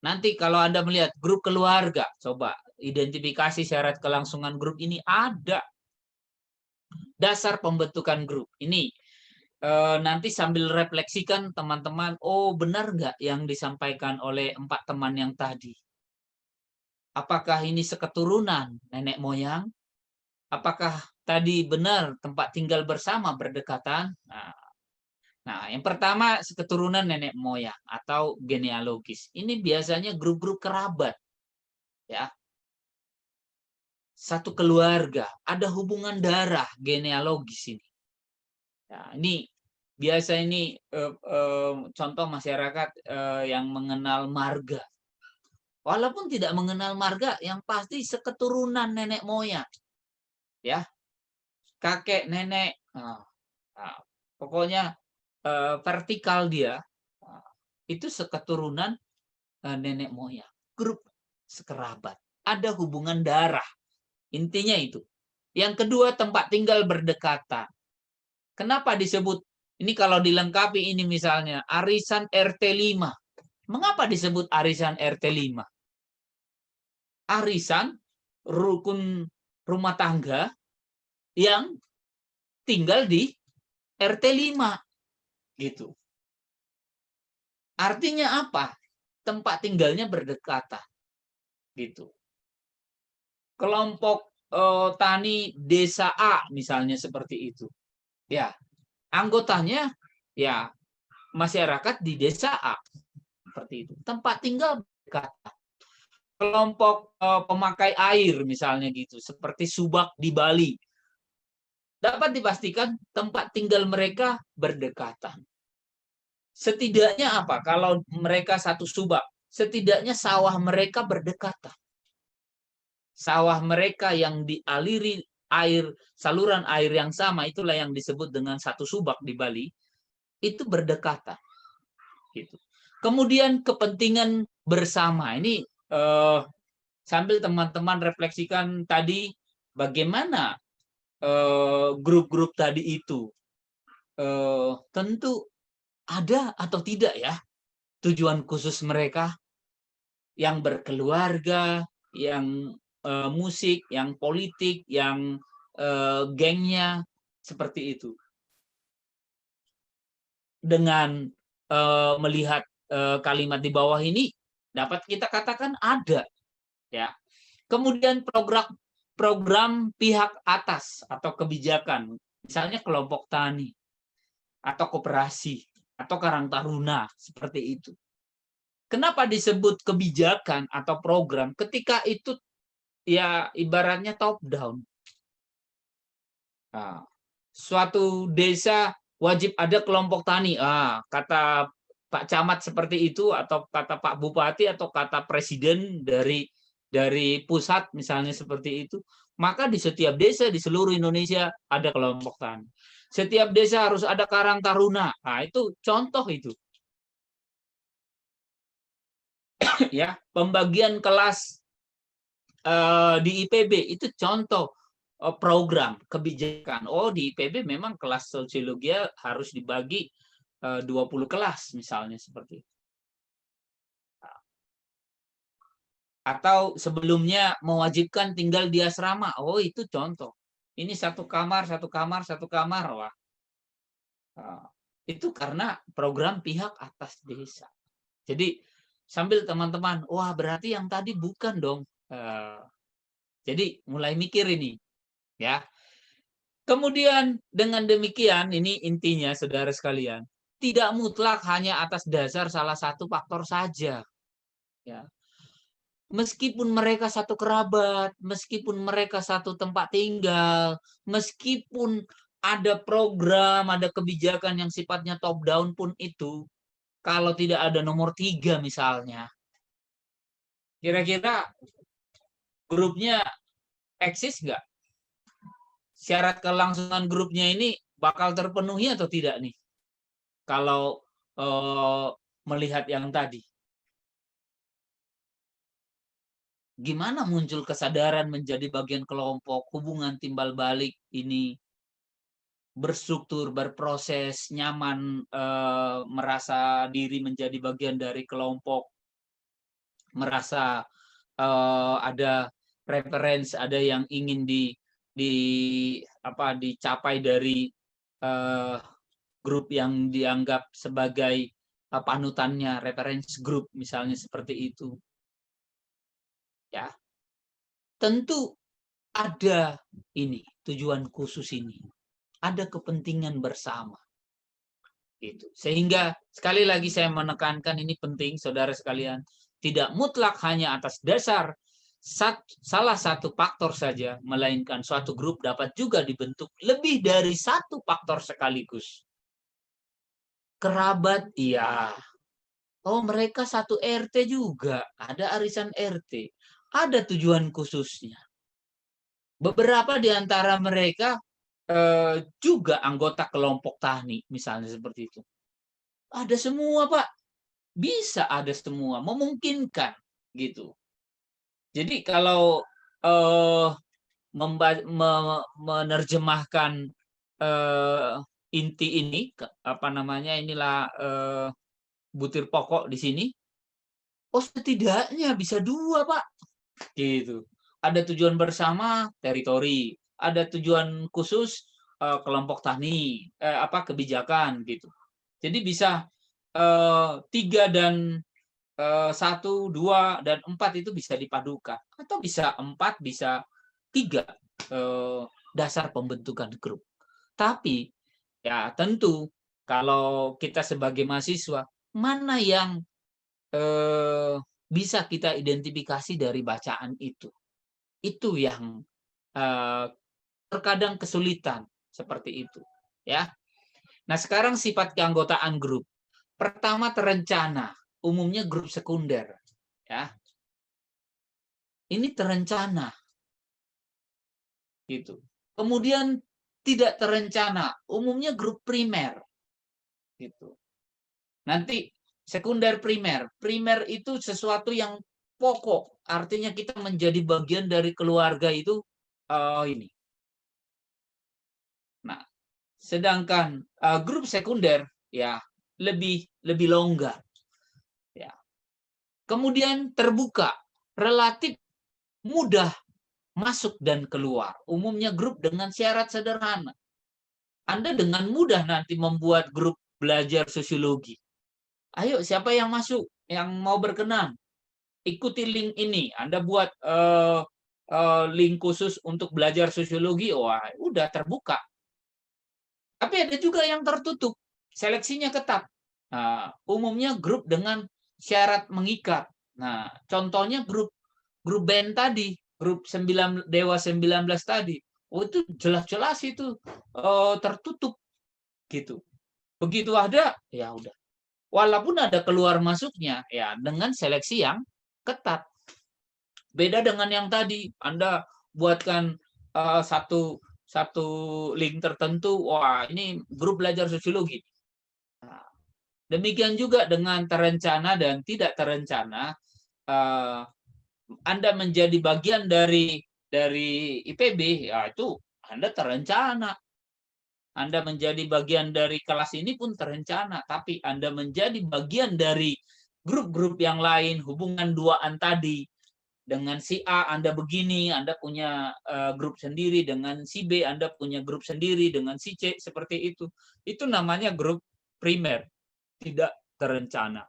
Nanti kalau Anda melihat grup keluarga, coba identifikasi syarat kelangsungan grup ini ada. Dasar pembentukan grup. Ini nanti sambil refleksikan teman-teman, oh benar nggak yang disampaikan oleh 4 teman yang tadi? Apakah ini seketurunan nenek moyang? Apakah tadi benar tempat tinggal bersama berdekatan? Nah, yang pertama keturunan nenek moyang atau genealogis. Ini biasanya grup-grup kerabat. Ya. Satu keluarga, ada hubungan darah genealogis ini. Ya, ini biasa ini contoh masyarakat yang mengenal marga. Walaupun tidak mengenal marga, yang pasti seketurunan nenek moyang. Ya. Kakek, nenek. Pokoknya vertikal dia itu seketurunan nenek moyang, grup sekerabat, ada hubungan darah. Intinya itu. Yang kedua, tempat tinggal berdekatan. Kenapa disebut ini kalau dilengkapi ini misalnya arisan RT 5. Mengapa disebut arisan RT 5? Arisan rukun rumah tangga yang tinggal di RT 5 gitu. Artinya apa? Tempat tinggalnya berdekatan gitu. Kelompok tani desa A misalnya seperti itu. Ya, anggotanya ya masyarakat di desa A seperti itu. Tempat tinggal berdekatan. Kelompok pemakai air misalnya gitu, seperti Subak di Bali. Dapat dipastikan tempat tinggal mereka berdekatan. Setidaknya apa? Kalau mereka satu subak, setidaknya sawah mereka berdekatan. Sawah mereka yang dialiri air, saluran air yang sama, itulah yang disebut dengan satu subak di Bali, itu berdekatan. Gitu. Kemudian kepentingan bersama. Ini sambil teman-teman refleksikan tadi bagaimana grup-grup tadi itu. Tentu ada atau tidak ya tujuan khusus mereka, yang berkeluarga, yang musik, yang politik, yang gengnya, seperti itu. Dengan melihat kalimat di bawah ini, dapat kita katakan ada. Ya. Kemudian program pihak atas atau kebijakan, misalnya kelompok tani, atau koperasi, atau Karang Taruna, seperti itu. Kenapa disebut kebijakan atau program? Ketika itu ya ibaratnya top down. Nah, suatu desa wajib ada kelompok tani. Kata Pak Camat seperti itu, atau kata Pak Bupati, atau kata Presiden dari pusat misalnya seperti itu. Maka di setiap desa di seluruh Indonesia ada kelompok tani. Setiap desa harus ada Karang Taruna. Nah, itu contoh itu. Ya, pembagian kelas di IPB itu contoh program kebijakan. Oh, di IPB memang kelas sosiologi harus dibagi 20 kelas misalnya seperti itu. Atau sebelumnya mewajibkan tinggal di asrama. Oh, itu contoh. Ini satu kamar. Wah. Itu karena program pihak atas desa. Jadi sambil teman-teman, wah berarti yang tadi bukan dong. Jadi mulai mikir ini, ya. Kemudian dengan demikian, ini intinya saudara sekalian, tidak mutlak hanya atas dasar salah satu faktor saja. Ya. Meskipun mereka satu kerabat, meskipun mereka satu tempat tinggal, meskipun ada program, ada kebijakan yang sifatnya top down pun itu, kalau tidak ada nomor 3 misalnya, kira-kira grupnya eksis nggak? Syarat kelangsungan grupnya ini bakal terpenuhi atau tidak nih? Kalau melihat yang tadi. Gimana muncul kesadaran menjadi bagian kelompok, hubungan timbal balik ini berstruktur, berproses, nyaman, merasa diri menjadi bagian dari kelompok, merasa ada referensi, ada yang ingin dicapai dari grup yang dianggap sebagai panutannya, referensi grup misalnya seperti itu. Ya, tentu ada ini tujuan khusus ini, ada kepentingan bersama. Itu. Sehingga sekali lagi saya menekankan ini penting, saudara sekalian, tidak mutlak hanya atas dasar salah satu faktor saja, melainkan suatu grup dapat juga dibentuk lebih dari satu faktor sekaligus. Kerabat, iya. Oh, mereka satu RT juga, ada arisan RT, ada tujuan khususnya. Beberapa di antara mereka juga anggota kelompok tani, misalnya seperti itu. Ada semua, Pak. Bisa ada semua, memungkinkan gitu. Jadi kalau menerjemahkan inti ini, apa namanya, inilah butir pokok di sini. Oh, setidaknya bisa 2, Pak. Gitu. Ada tujuan bersama teritori, ada tujuan khusus kelompok tani, kebijakan gitu. Jadi bisa 3 dan 1, 2 dan 4 itu bisa dipadukan, atau bisa 4, bisa 3 dasar pembentukan grup. Tapi ya tentu kalau kita sebagai mahasiswa, mana yang bisa kita identifikasi dari bacaan itu. Itu yang terkadang kesulitan seperti itu, ya. Nah, sekarang sifat keanggotaan grup. Pertama, terencana, umumnya grup sekunder, ya. Ini terencana. Gitu. Kemudian tidak terencana, umumnya grup primer. Gitu. Nanti sekunder primer. Primer itu sesuatu yang pokok, artinya kita menjadi bagian dari keluarga itu ini. Nah, sedangkan grup sekunder ya lebih longgar. Ya. Kemudian terbuka, relatif mudah masuk dan keluar. Umumnya grup dengan syarat sederhana. Anda dengan mudah nanti membuat grup belajar sosiologi. Ayo, siapa yang masuk, yang mau berkenan? Ikuti link ini. Anda buat link khusus untuk belajar sosiologi. Wah, udah terbuka. Tapi ada juga yang tertutup. Seleksinya ketat. Nah, umumnya grup dengan syarat mengikat. Nah, contohnya grup band tadi, grup Dewa 19 tadi. Oh, itu jelas-jelas itu tertutup gitu. Begitu ada, ya udah. Walaupun ada keluar masuknya, ya dengan seleksi yang ketat. Beda dengan yang tadi, Anda buatkan satu link tertentu, wah ini grup belajar sosiologi. Nah, demikian juga dengan terencana dan tidak terencana, Anda menjadi bagian dari IPB, ya itu Anda terencana. Anda menjadi bagian dari kelas ini pun terencana, tapi Anda menjadi bagian dari grup-grup yang lain, hubungan duaan tadi. Dengan si A Anda begini, Anda punya grup sendiri, dengan si B Anda punya grup sendiri, dengan si C seperti itu. Itu namanya grup primer, tidak terencana.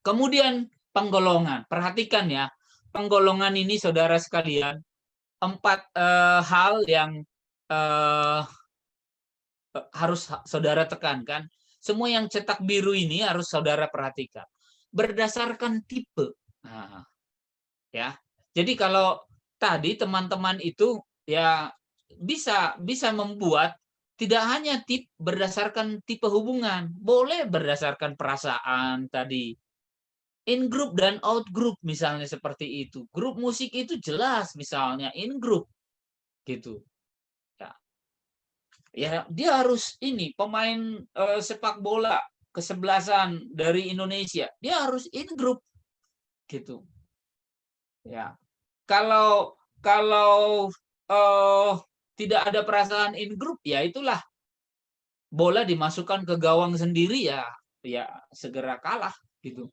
Kemudian penggolongan, perhatikan ya, penggolongan ini saudara sekalian, 4 hal yang harus saudara tekankan. Semua yang cetak biru ini harus saudara perhatikan. Berdasarkan tipe. Nah, ya. Jadi kalau tadi teman-teman itu ya bisa membuat tidak hanya berdasarkan tipe hubungan, boleh berdasarkan perasaan tadi. In group dan out group misalnya seperti itu. Grup musik itu jelas misalnya in group gitu. Ya, dia harus ini pemain sepak bola kesebelasan dari Indonesia. Dia harus in group gitu. Ya. Kalau tidak ada perasaan in group, ya itulah bola dimasukkan ke gawang sendiri, ya segera kalah gitu.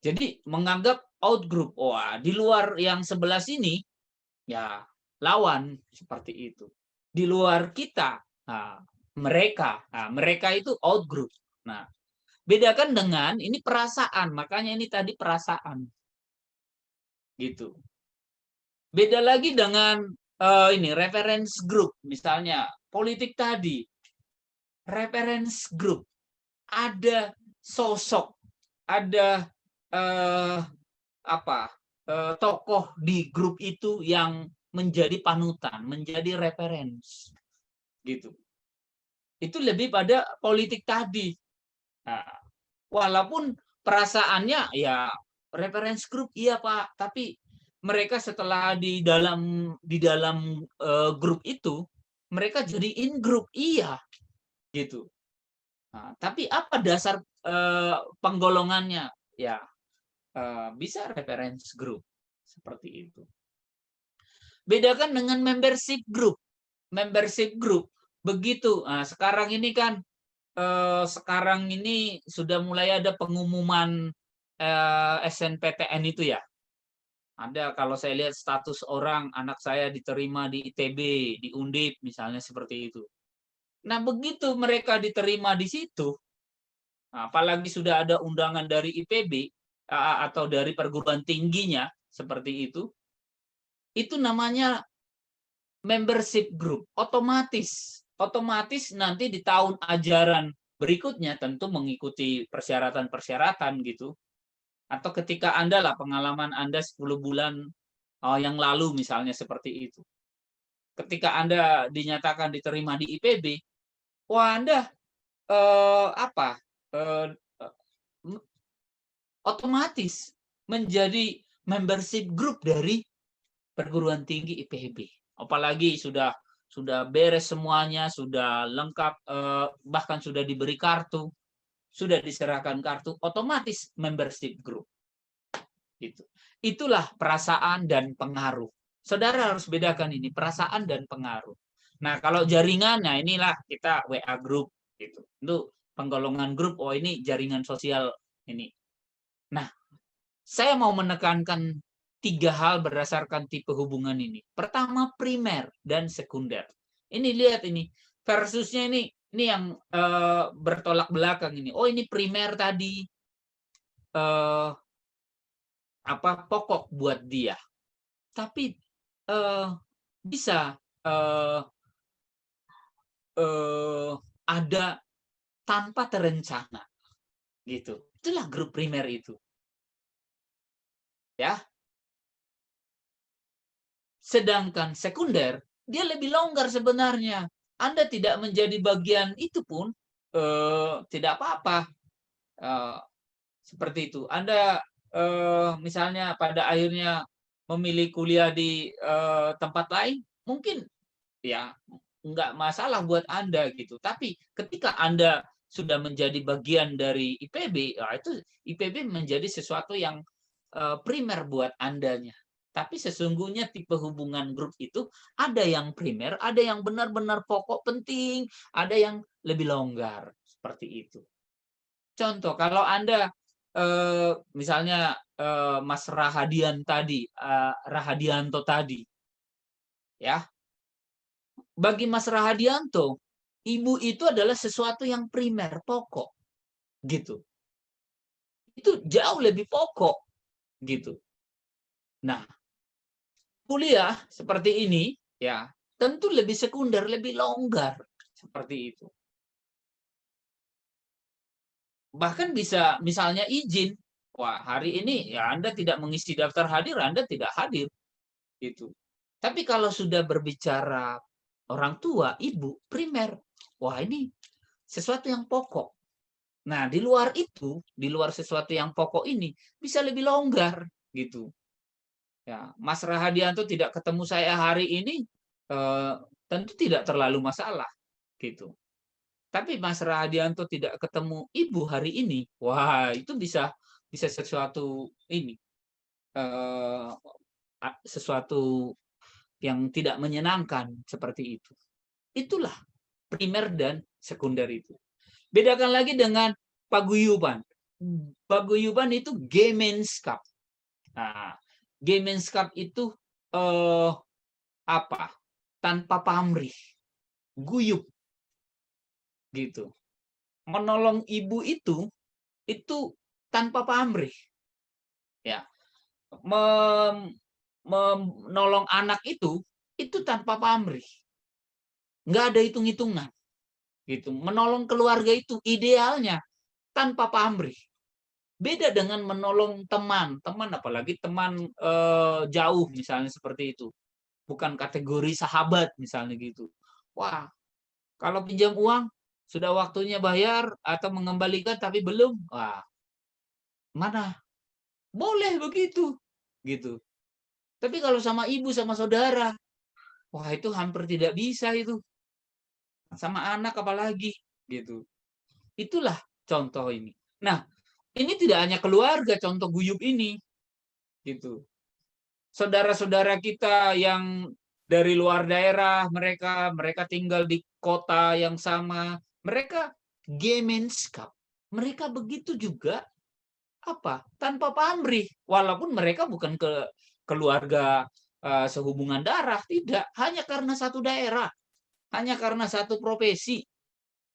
Jadi menganggap out group, wah di luar yang sebelah sini ya lawan seperti itu. Di luar kita, mereka itu out group. Nah, bedakan dengan ini perasaan, makanya ini tadi perasaan, gitu. Beda lagi dengan ini reference group, misalnya politik tadi, reference group, ada sosok, ada tokoh di grup itu yang menjadi panutan, menjadi reference, gitu. Itu lebih pada politik tadi. Nah, walaupun perasaannya ya reference group iya Pak, tapi mereka setelah di dalam grup itu, mereka jadiin grup, iya, gitu. Nah, tapi apa dasar penggolongannya? Ya, bisa reference group seperti itu. Bedakan dengan membership group. Membership group begitu. Nah, sekarang ini kan sudah mulai ada pengumuman SNPTN itu ya. Ada, kalau saya lihat status orang, anak saya diterima di ITB, di Undip misalnya seperti itu. Nah, begitu mereka diterima di situ, apalagi sudah ada undangan dari IPB atau dari perguruan tingginya seperti itu namanya membership group. Otomatis nanti di tahun ajaran berikutnya tentu mengikuti persyaratan-persyaratan gitu. Atau ketika Anda lah, pengalaman Anda 10 bulan yang lalu misalnya seperti itu. Ketika Anda dinyatakan diterima di IPB, wah Anda otomatis menjadi membership group dari perguruan tinggi IPB. Apalagi sudah beres semuanya, sudah lengkap, bahkan sudah diberi kartu, sudah diserahkan kartu, otomatis membership group. Gitu. Itulah perasaan dan pengaruh. Saudara harus bedakan ini, perasaan dan pengaruh. Nah, kalau jaringan, nah inilah kita WA group gitu. Itu penggolongan grup, oh ini jaringan sosial ini. Nah, saya mau menekankan 3 hal berdasarkan tipe hubungan ini. Pertama, primer dan sekunder. Ini lihat ini, versusnya ini yang bertolak belakang ini. Oh, ini primer tadi pokok buat dia. Tapi bisa ada tanpa terencana. Gitu. Itulah grup primer itu. Ya. Sedangkan sekunder, dia lebih longgar sebenarnya. Anda tidak menjadi bagian itu pun tidak apa-apa. Seperti itu. Anda misalnya pada akhirnya memilih kuliah di tempat lain, mungkin ya nggak masalah buat Anda gitu. Tapi ketika Anda sudah menjadi bagian dari IPB, itu IPB menjadi sesuatu yang primer buat Andanya. Tapi sesungguhnya tipe hubungan grup itu ada yang primer, ada yang benar-benar pokok penting, ada yang lebih longgar seperti itu. Contoh, kalau Anda misalnya Mas Rahadianto tadi, ya, bagi Mas Rahadianto, ibu itu adalah sesuatu yang primer, pokok, gitu. Itu jauh lebih pokok, gitu. Nah, kuliah seperti ini, ya, tentu lebih sekunder, lebih longgar, seperti itu. Bahkan bisa misalnya izin, wah hari ini ya Anda tidak mengisi daftar hadir, Anda tidak hadir, gitu. Tapi kalau sudah berbicara orang tua, ibu, primer, wah ini sesuatu yang pokok. Nah, di luar itu, di luar sesuatu yang pokok ini, bisa lebih longgar, gitu. Ya, Mas Rahadianto tidak ketemu saya hari ini, tentu tidak terlalu masalah, gitu. Tapi Mas Rahadianto tidak ketemu ibu hari ini, wah itu bisa sesuatu ini, sesuatu yang tidak menyenangkan seperti itu. Itulah primer dan sekunder itu. Bedakan lagi dengan paguyuban. Paguyuban itu gemenskap. Nah, gemenskap itu tanpa pamrih, guyup, gitu. Menolong ibu itu tanpa pamrih, ya. Menolong anak itu tanpa pamrih, nggak ada hitung-hitungan, gitu. Menolong keluarga itu idealnya tanpa pamrih. Beda dengan menolong teman apalagi teman jauh misalnya seperti itu, bukan kategori sahabat misalnya gitu. Wah, kalau pinjam uang sudah waktunya bayar atau mengembalikan tapi belum, wah mana boleh begitu, gitu. Tapi kalau sama ibu, sama saudara, wah itu hampir tidak bisa itu. Sama anak apalagi gitu. Itulah contoh ini. Nah, ini tidak hanya keluarga contoh guyup ini gitu. Saudara-saudara kita yang dari luar daerah, mereka tinggal di kota yang sama, mereka gemenskap. Mereka begitu juga tanpa pamrih, walaupun mereka bukan keluarga sehubungan darah, tidak, hanya karena satu daerah, hanya karena satu profesi,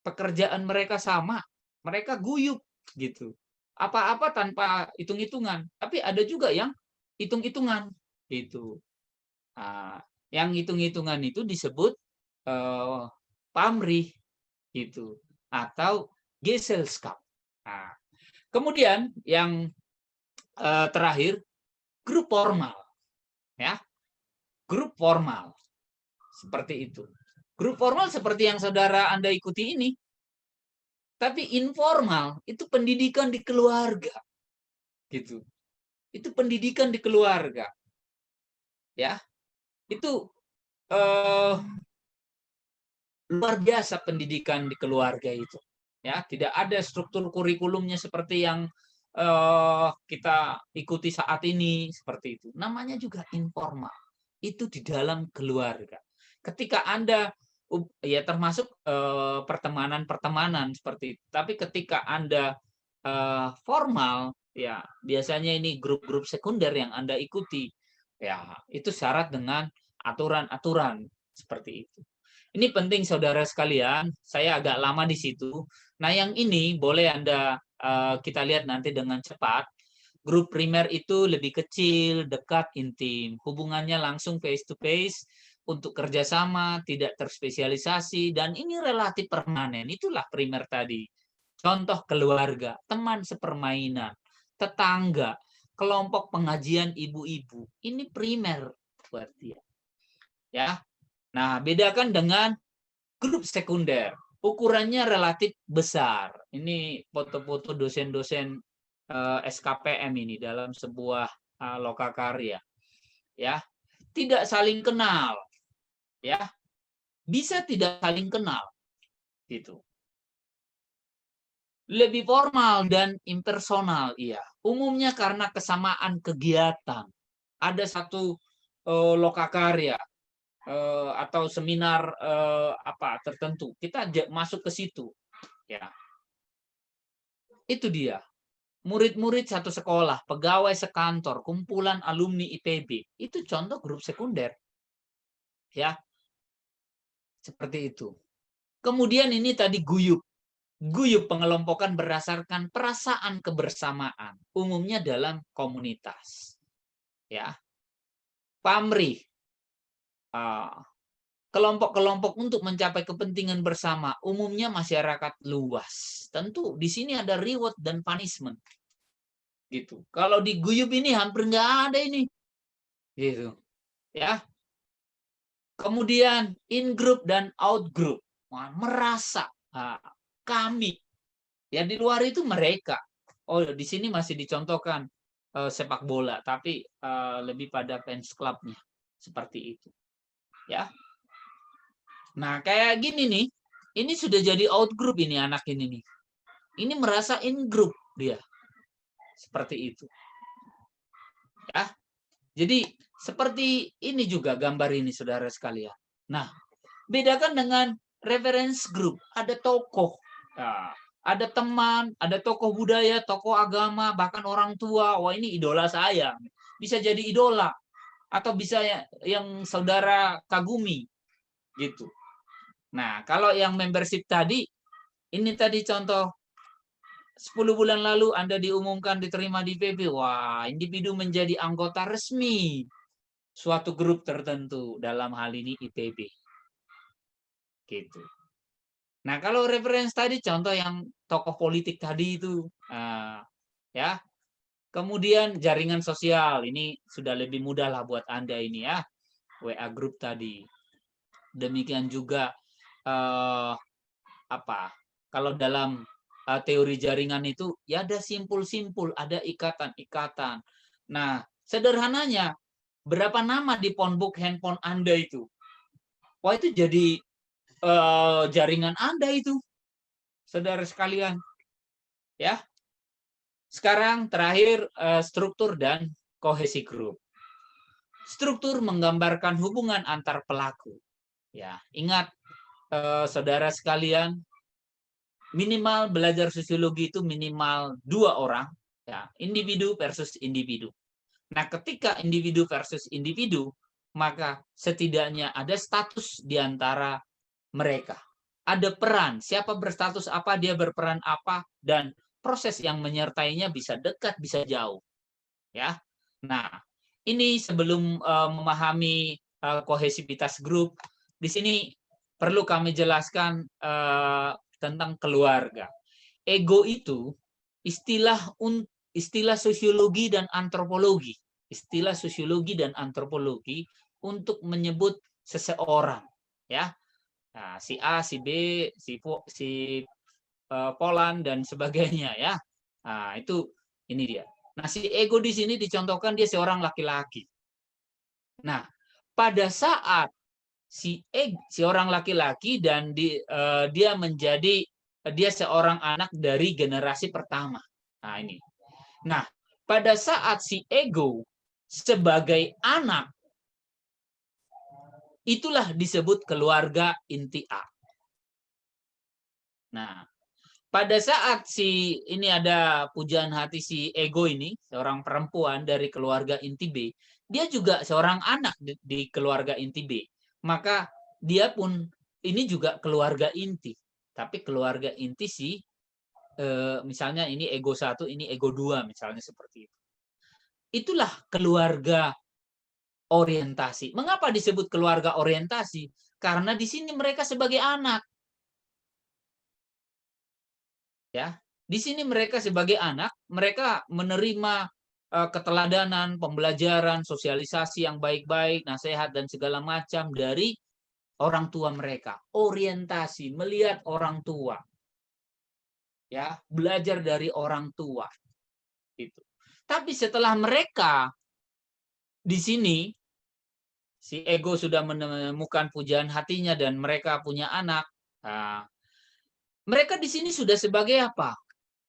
pekerjaan mereka sama, mereka guyup gitu. Apa-apa tanpa hitung-hitungan, tapi ada juga yang hitung-hitungan gitu. Yang hitung-hitungan itu disebut pamrih gitu, atau Gesellschaft. Kemudian yang terakhir, grup formal, ya, grup formal seperti itu. Grup formal seperti yang saudara Anda ikuti ini, tapi informal itu pendidikan di keluarga, gitu. Itu pendidikan di keluarga, ya. Itu luar biasa pendidikan di keluarga itu, ya. Tidak ada struktur kurikulumnya seperti yang kita ikuti saat ini, seperti itu. Namanya juga informal. Itu di dalam keluarga. Ketika Anda ya termasuk pertemanan-pertemanan seperti itu. Tapi ketika Anda formal, ya biasanya ini grup-grup sekunder yang Anda ikuti. Ya, itu syarat dengan aturan-aturan seperti itu. Ini penting saudara sekalian, saya agak lama di situ. Nah, yang ini boleh Anda kita lihat nanti dengan cepat. Grup primer itu lebih kecil, dekat, intim. Hubungannya langsung face to face, untuk kerjasama, tidak terspesialisasi, dan ini relatif permanen. Itulah primer tadi. Contoh keluarga, teman sepermainan, tetangga, kelompok pengajian ibu-ibu. Ini primer buat dia. Ya. Nah, bedakan dengan grup sekunder. Ukurannya relatif besar. Ini foto-foto dosen-dosen SKPM ini dalam sebuah lokakarya. Ya, tidak saling kenal. Ya, bisa tidak saling kenal. Gitu. Lebih formal dan impersonal, iya. Umumnya karena kesamaan kegiatan. Ada satu lokakarya atau seminar tertentu, kita masuk ke situ, ya. Itu dia. Murid-murid satu sekolah, pegawai sekantor, kumpulan alumni IPB, itu contoh grup sekunder, ya. Seperti itu. Kemudian ini tadi guyup. Guyup pengelompokan berdasarkan perasaan kebersamaan, umumnya dalam komunitas, ya. Pamrih, kelompok-kelompok untuk mencapai kepentingan bersama, umumnya masyarakat luas. Tentu di sini ada reward dan punishment. Gitu. Kalau di guyup ini hampir nggak ada ini. Gitu. Ya. Kemudian in group dan out group. Merasa kami. Ya di luar itu mereka. Oh, di sini masih dicontohkan sepak bola, tapi lebih pada fans clubnya. Seperti itu. Ya. Nah, kayak gini nih, ini sudah jadi out group ini anak ini nih. Ini merasa in group dia. Seperti itu. Ya. Jadi, seperti ini juga gambar ini, saudara sekalian. Nah, bedakan dengan reference group. Ada tokoh, ya, ada teman, ada tokoh budaya, tokoh agama, bahkan orang tua. Wah, ini idola saya. Bisa jadi idola. Atau bisa yang saudara kagumi. Gitu. Nah, kalau yang membership tadi, ini tadi contoh 10 bulan lalu Anda diumumkan diterima di IPB. Wah, individu menjadi anggota resmi suatu grup tertentu, dalam hal ini IPB. Gitu. Nah, kalau reference tadi contoh yang tokoh politik tadi itu, ya. Kemudian jaringan sosial, ini sudah lebih mudah lah buat Anda ini ya. WA group tadi. Demikian juga kalau dalam teori jaringan itu ya ada simpul-simpul, ada ikatan-ikatan. Nah, sederhananya berapa nama di phonebook handphone Anda itu? Wah, itu jadi jaringan Anda itu, saudara sekalian. Ya. Sekarang terakhir struktur dan kohesi grup. Struktur menggambarkan hubungan antar pelaku. Ya, ingat saudara sekalian, minimal belajar sosiologi itu minimal 2 orang, ya, individu versus individu. Nah, ketika individu versus individu, maka setidaknya ada status di antara mereka. Ada peran, siapa berstatus apa, dia berperan apa, dan proses yang menyertainya bisa dekat, bisa jauh. Ya. Nah, ini sebelum memahami kohesivitas grup, di sini perlu kami jelaskan tentang keluarga. Ego itu istilah sosiologi dan antropologi. Istilah sosiologi dan antropologi untuk menyebut seseorang, ya. Nah, si A, si B, si Polan dan sebagainya, ya. Nah, itu ini dia. Nah, si ego di sini dicontohkan dia seorang laki-laki. Nah, pada saat si orang laki-laki dan dia menjadi dia seorang anak dari generasi pertama. Nah, ini. Nah, pada saat si ego sebagai anak, itulah disebut keluarga inti A. Nah, pada saat ini ada pujaan hati si ego ini, seorang perempuan dari keluarga inti B, dia juga seorang anak di keluarga inti B. Maka dia pun ini juga keluarga inti. Tapi keluarga inti misalnya ini ego 1, ini ego 2, misalnya seperti itu. Itulah keluarga orientasi. Mengapa disebut keluarga orientasi? Karena di sini mereka sebagai anak. Ya, di sini mereka sebagai anak, mereka menerima keteladanan, pembelajaran, sosialisasi yang baik-baik, nasihat dan segala macam dari orang tua mereka. Orientasi, melihat orang tua. Ya, belajar dari orang tua. Itu. Tapi setelah mereka di sini si ego sudah menemukan pujaan hatinya dan mereka punya anak. Nah, mereka di sini sudah sebagai apa?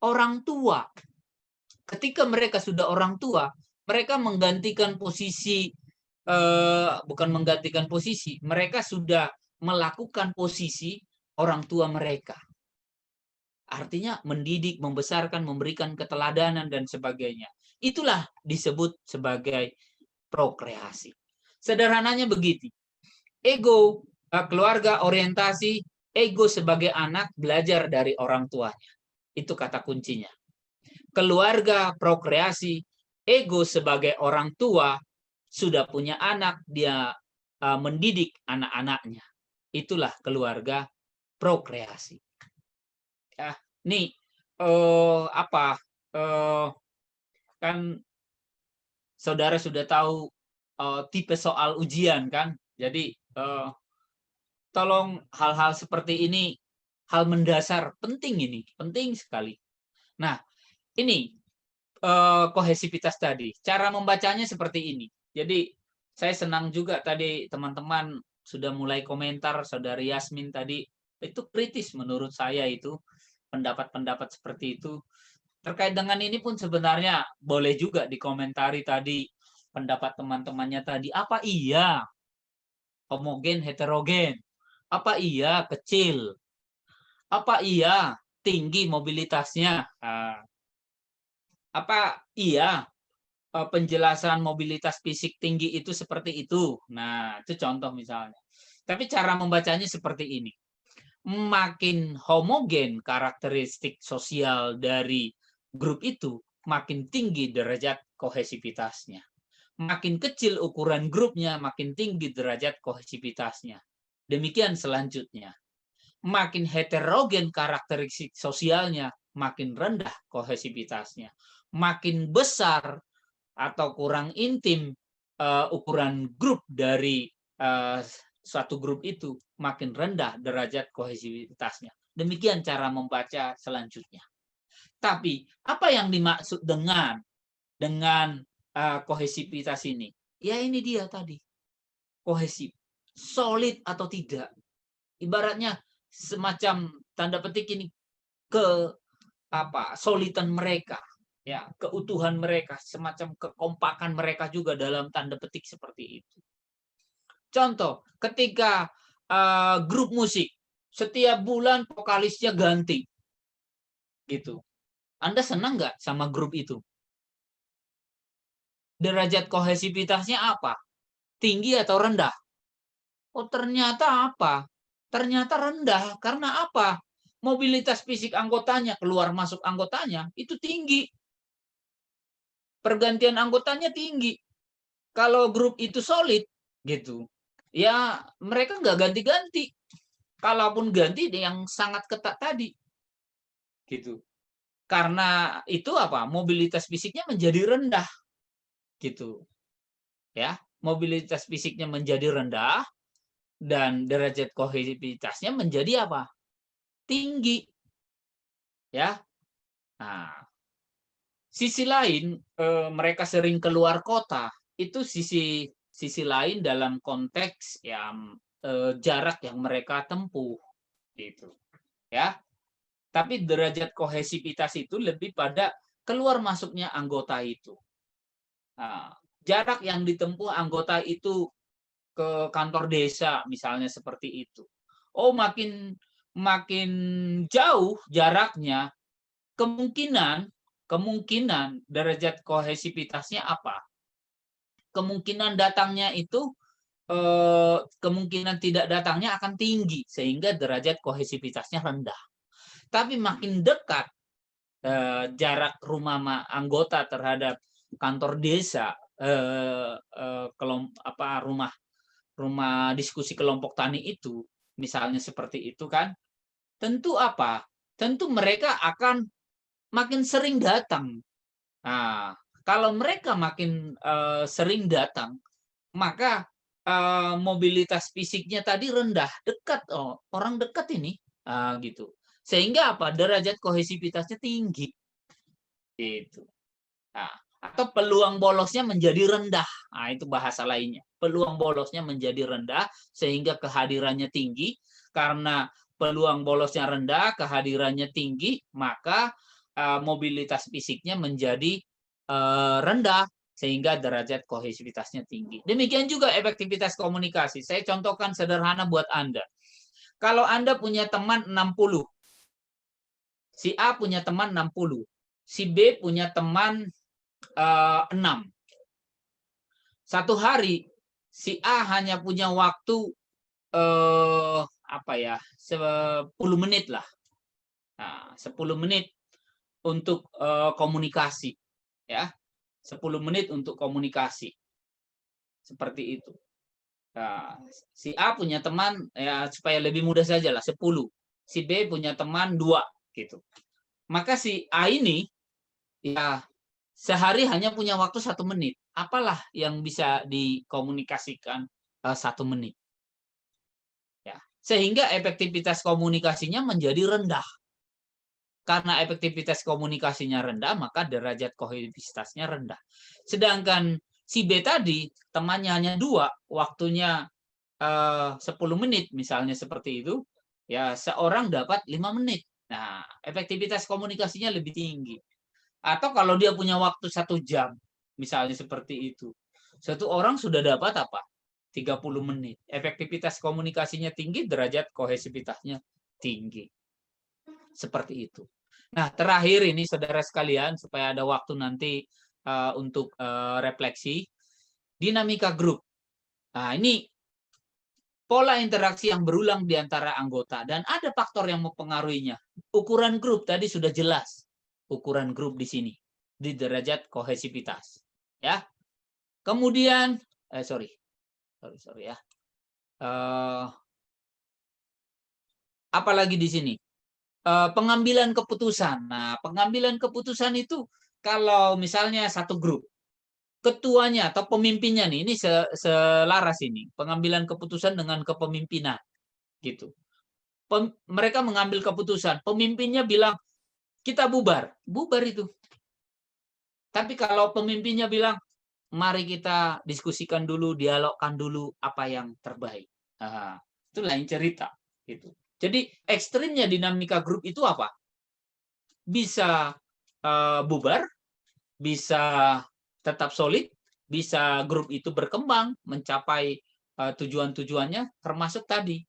Orang tua. Ketika mereka sudah orang tua, mereka menggantikan posisi, bukan menggantikan posisi, mereka sudah melakukan posisi orang tua mereka. Artinya mendidik, membesarkan, memberikan keteladanan, dan sebagainya. Itulah disebut sebagai prokreasi. Sederhananya begitu. Ego, keluarga orientasi, ego sebagai anak belajar dari orang tuanya. Itu kata kuncinya. Keluarga prokreasi, ego sebagai orang tua sudah punya anak, dia mendidik anak-anaknya. Itulah keluarga prokreasi. Ya, nih kan saudara sudah tahu tipe soal ujian kan? Jadi tolong hal-hal seperti ini, hal mendasar, penting ini, penting sekali. Nah, ini kohesivitas tadi. Cara membacanya seperti ini. Jadi saya senang juga tadi teman-teman sudah mulai komentar, saudari Yasmin tadi, itu kritis menurut saya itu, pendapat-pendapat seperti itu. Terkait dengan ini pun sebenarnya boleh juga dikomentari tadi pendapat teman-temannya tadi. Apa iya homogen, heterogen? Apa iya kecil? Apa iya tinggi mobilitasnya? Apa iya penjelasan mobilitas fisik tinggi itu seperti itu? Nah, itu contoh misalnya. Tapi cara membacanya seperti ini. Makin homogen karakteristik sosial dari grup itu, makin tinggi derajat kohesivitasnya. Makin kecil ukuran grupnya, makin tinggi derajat kohesivitasnya. Demikian selanjutnya. Makin heterogen karakteristik sosialnya, makin rendah kohesivitasnya. Makin besar atau kurang intim ukuran grup dari suatu grup itu, makin rendah derajat kohesivitasnya. Demikian cara membaca selanjutnya. Tapi apa yang dimaksud dengan kohesivitas ini? Ya ini dia tadi. Kohesif. Solid atau tidak. Ibaratnya semacam tanda petik ini solidan mereka, ya, keutuhan mereka, semacam kekompakan mereka juga dalam tanda petik seperti itu. Contoh, ketika grup musik setiap bulan vokalisnya ganti, gitu. Anda senang nggak sama grup itu? Derajat kohesivitasnya apa? Tinggi atau rendah? Oh, ternyata apa? Ternyata rendah. Karena apa? Mobilitas fisik anggotanya, keluar masuk anggotanya, itu tinggi. Pergantian anggotanya tinggi. Kalau grup itu solid, gitu, ya mereka nggak ganti-ganti. Kalaupun ganti, yang sangat ketat tadi. Gitu. Karena itu apa? Mobilitas fisiknya menjadi rendah. Gitu. Ya, mobilitas fisiknya menjadi rendah, dan derajat kohesivitasnya menjadi apa? Tinggi. Ya. Nah, sisi lain mereka sering keluar kota. Itu sisi lain dalam konteks yang jarak yang mereka tempuh gitu. Ya. Tapi derajat kohesivitas itu lebih pada keluar masuknya anggota itu. Nah, jarak yang ditempuh anggota itu ke kantor desa misalnya seperti itu. Oh, makin jauh jaraknya, kemungkinan derajat kohesivitasnya apa? Kemungkinan datangnya itu kemungkinan tidak datangnya akan tinggi sehingga derajat kohesivitasnya rendah. Tapi makin dekat jarak rumah anggota terhadap kantor desa, rumah diskusi kelompok tani itu, misalnya seperti itu kan, tentu apa? Tentu mereka akan makin sering datang. Nah, kalau mereka makin sering datang, maka mobilitas fisiknya tadi rendah, dekat, orang dekat ini, gitu. Sehingga apa? Derajat kohesivitasnya tinggi. Gitu. Nah, atau peluang bolosnya menjadi rendah. Nah, itu bahasa lainnya. Peluang bolosnya menjadi rendah sehingga kehadirannya tinggi. Karena peluang bolosnya rendah, kehadirannya tinggi, maka mobilitas fisiknya menjadi rendah sehingga derajat kohesivitasnya tinggi. Demikian juga efektivitas komunikasi. Saya contohkan sederhana buat Anda. Kalau Anda punya teman 60, si A punya teman 60, si B punya teman 6. Satu hari si A hanya punya waktu 10 menit lah. Nah, 10 menit untuk komunikasi, ya. 10 menit untuk komunikasi. Seperti itu. Nah, si A punya teman, ya supaya lebih mudah saja lah, 10. Si B punya teman 2 gitu. Maka si A ini ya sehari hanya punya waktu 1 menit. Apalah yang bisa dikomunikasikan 1 menit. Ya. Sehingga efektivitas komunikasinya menjadi rendah. Karena efektivitas komunikasinya rendah, maka derajat kohesivitasnya rendah. Sedangkan si B tadi, temannya hanya 2, waktunya 10 menit, misalnya seperti itu, ya seorang dapat 5 menit. Nah, efektivitas komunikasinya lebih tinggi. Atau kalau dia punya waktu 1 jam, misalnya seperti itu. Satu orang sudah dapat apa? 30 menit. Efektivitas komunikasinya tinggi, derajat kohesivitasnya tinggi. Seperti itu. Nah, terakhir ini saudara sekalian, supaya ada waktu nanti untuk refleksi, dinamika grup. Nah, ini pola interaksi yang berulang di antara anggota, dan ada faktor yang mempengaruhinya. Ukuran grup tadi sudah jelas. Ukuran grup di sini, di derajat kohesivitas. Ya. Kemudian, sorry ya. Apalagi di sini? Pengambilan keputusan. Nah, pengambilan keputusan itu kalau misalnya satu grup, ketuanya atau pemimpinnya nih, ini selaras ini, pengambilan keputusan dengan kepemimpinan, gitu. Mereka mengambil keputusan, pemimpinnya bilang kita bubar itu. Tapi kalau pemimpinnya bilang mari kita diskusikan dulu, dialogkan dulu apa yang terbaik. Itu lain cerita. Gitu. Jadi ekstrimnya dinamika grup itu apa? Bisa bubar, bisa tetap solid, bisa grup itu berkembang, mencapai tujuan-tujuannya, termasuk tadi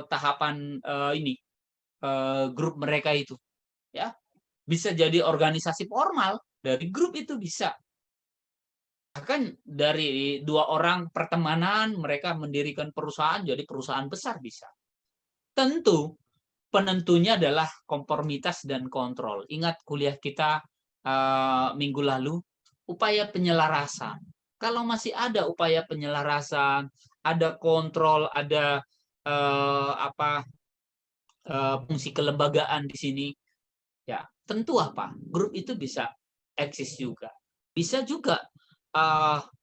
tahapan grup mereka itu. Ya, bisa jadi organisasi formal dari grup itu bisa. Bahkan dari 2 orang pertemanan mereka mendirikan perusahaan jadi perusahaan besar bisa. Tentu penentunya adalah konformitas dan kontrol. Ingat kuliah kita minggu lalu, upaya penyelarasan. Kalau masih ada upaya penyelarasan, ada kontrol, ada fungsi kelembagaan di sini, ya tentu grup itu bisa eksis juga. Bisa juga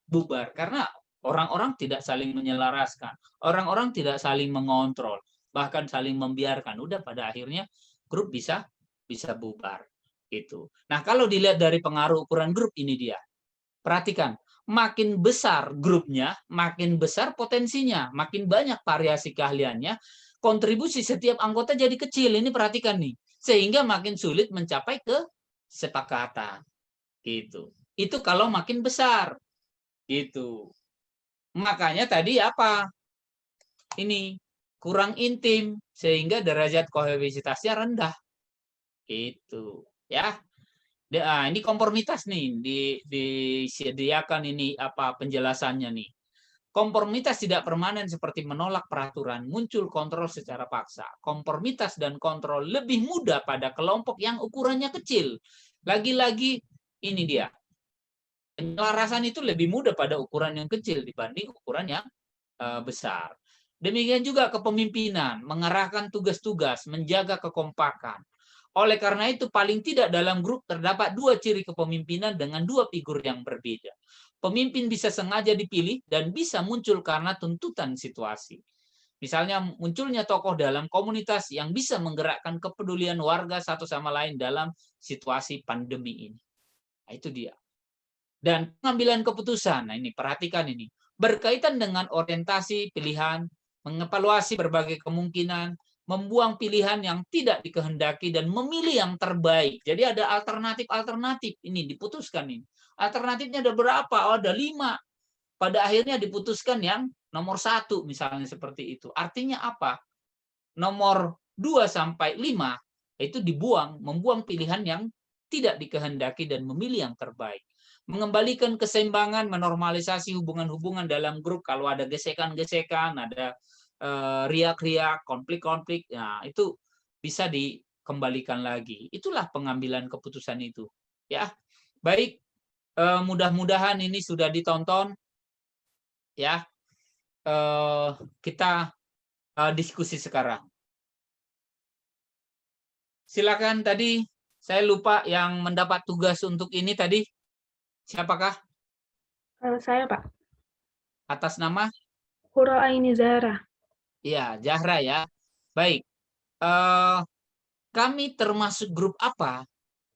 bubar karena orang-orang tidak saling menyelaraskan, orang-orang tidak saling mengontrol, bahkan saling membiarkan. Udah pada akhirnya grup bisa bubar gitu. Nah, kalau dilihat dari pengaruh ukuran grup ini dia. Perhatikan, makin besar grupnya, makin besar potensinya, makin banyak variasi keahliannya, kontribusi setiap anggota jadi kecil. Ini perhatikan nih. Sehingga makin sulit mencapai kesepakatan. Gitu. Itu kalau makin besar. Gitu. Makanya tadi apa? Ini kurang intim sehingga derajat kohesivitasnya rendah. Gitu. Ya. Ini konformitas nih disediakan ini penjelasannya nih. Konformitas tidak permanen seperti menolak peraturan, muncul kontrol secara paksa. Konformitas dan kontrol lebih mudah pada kelompok yang ukurannya kecil. Lagi-lagi ini dia. Penyelarasan itu lebih mudah pada ukuran yang kecil dibanding ukuran yang besar. Demikian juga kepemimpinan, mengarahkan tugas-tugas, menjaga kekompakan. Oleh karena itu, paling tidak dalam grup terdapat 2 ciri kepemimpinan dengan 2 figur yang berbeda. Pemimpin bisa sengaja dipilih dan bisa muncul karena tuntutan situasi. Misalnya munculnya tokoh dalam komunitas yang bisa menggerakkan kepedulian warga satu sama lain dalam situasi pandemi ini. Nah, itu dia. Dan pengambilan keputusan, nah ini perhatikan ini, berkaitan dengan orientasi pilihan, mengevaluasi berbagai kemungkinan, membuang pilihan yang tidak dikehendaki dan memilih yang terbaik. Jadi ada alternatif-alternatif ini diputuskan ini. Alternatifnya ada berapa? Oh, ada 5. Pada akhirnya diputuskan yang nomor 1 misalnya seperti itu. Artinya apa? Nomor 2 sampai 5 itu membuang pilihan yang tidak dikehendaki dan memilih yang terbaik. Mengembalikan keseimbangan, menormalisasi hubungan-hubungan dalam grup kalau ada gesekan-gesekan, ada riak-riak, konflik-konflik, nah itu bisa dikembalikan lagi. Itulah pengambilan keputusan itu. Ya, baik. Mudah-mudahan ini sudah ditonton. Ya, kita diskusi sekarang. Silakan tadi saya lupa yang mendapat tugas untuk ini tadi. Siapakah? Saya, Pak. Atas nama? Huro Aini Zahra. Iya, Zahra ya. Baik. Kami termasuk grup apa?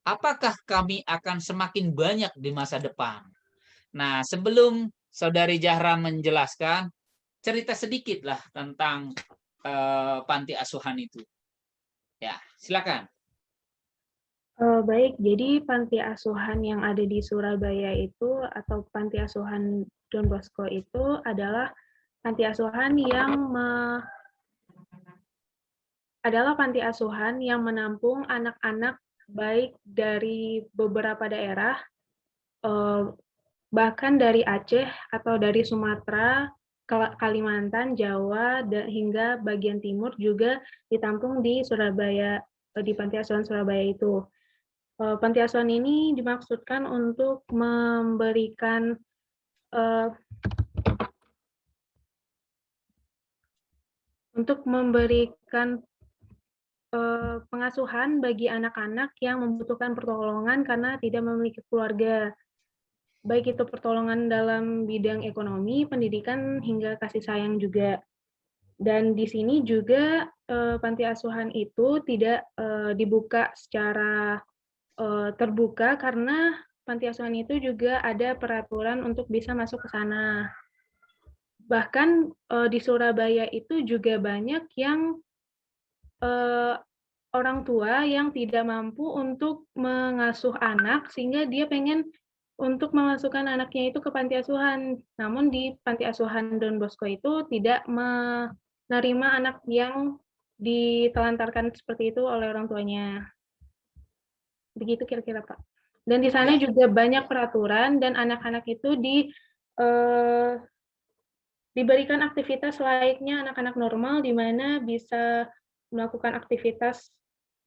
Apakah kami akan semakin banyak di masa depan? Nah, sebelum Saudari Zahra menjelaskan, cerita sedikit lah tentang panti asuhan itu. Ya, silakan. Baik, jadi panti asuhan yang ada di Surabaya itu atau panti asuhan Don Bosco itu adalah panti asuhan yang menampung anak-anak baik dari beberapa daerah, bahkan dari Aceh atau dari Sumatera, Kalimantan, Jawa, hingga bagian timur juga ditampung di Surabaya, di panti asuhan Surabaya itu. Panti asuhan ini dimaksudkan untuk memberikan pengasuhan bagi anak-anak yang membutuhkan pertolongan karena tidak memiliki keluarga. Baik itu pertolongan dalam bidang ekonomi, pendidikan, hingga kasih sayang juga. Dan di sini juga panti asuhan itu tidak dibuka secara terbuka karena panti asuhan itu juga ada peraturan untuk bisa masuk ke sana. Bahkan di Surabaya itu juga banyak yang orang tua yang tidak mampu untuk mengasuh anak sehingga dia pengen untuk memasukkan anaknya itu ke panti asuhan. Namun di panti asuhan Don Bosco itu tidak menerima anak yang ditelantarkan seperti itu oleh orang tuanya. Begitu kira-kira, Pak. Dan di sana juga banyak peraturan dan anak-anak itu diberikan aktivitas layaknya anak-anak normal di mana bisa melakukan aktivitas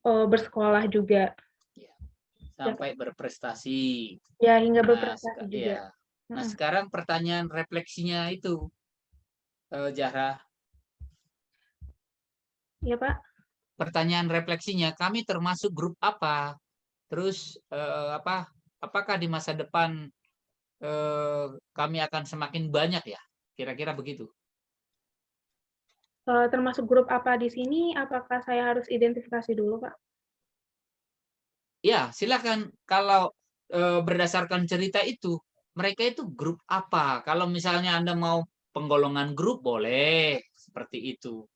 bersekolah juga. Sampai berprestasi. Ya, hingga berprestasi juga. Nah, sekarang pertanyaan refleksinya itu, Zahra. Ya, Pak. Pertanyaan refleksinya, kami termasuk grup apa? Terus apakah di masa depan kami akan semakin banyak ya? Kira-kira begitu. Termasuk grup apa di sini? Apakah saya harus identifikasi dulu, Pak? Ya, silakan. Kalau berdasarkan cerita itu, mereka itu grup apa? Kalau misalnya Anda mau penggolongan grup, boleh seperti itu.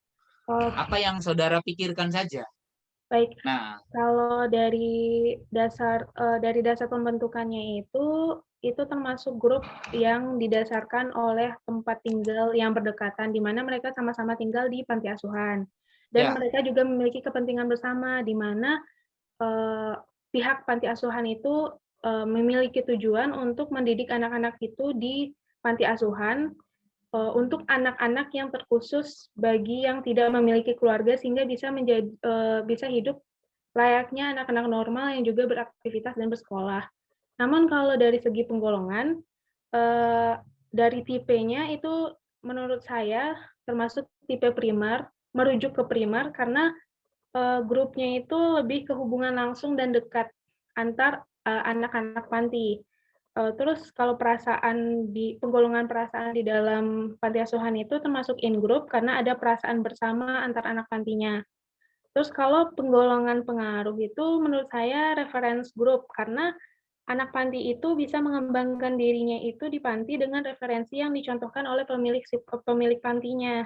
Apa yang saudara pikirkan saja. Baik. Nah, kalau dari dasar pembentukannya itu termasuk grup yang didasarkan oleh tempat tinggal yang berdekatan, di mana mereka sama-sama tinggal di panti asuhan. Dan mereka juga memiliki kepentingan bersama, di mana pihak panti asuhan itu memiliki tujuan untuk mendidik anak-anak itu di panti asuhan untuk anak-anak yang terkhusus bagi yang tidak memiliki keluarga sehingga bisa hidup layaknya anak-anak normal yang juga beraktivitas dan bersekolah. Namun kalau dari segi penggolongan, dari tipenya itu menurut saya termasuk tipe primer, merujuk ke primer karena grupnya itu lebih ke hubungan langsung dan dekat antar anak-anak panti. Terus kalau penggolongan perasaan di dalam panti asuhan itu termasuk in group karena ada perasaan bersama antar anak pantinya. Terus kalau penggolongan pengaruh itu menurut saya reference group karena anak panti itu bisa mengembangkan dirinya itu di panti dengan referensi yang dicontohkan oleh pemilik pantinya.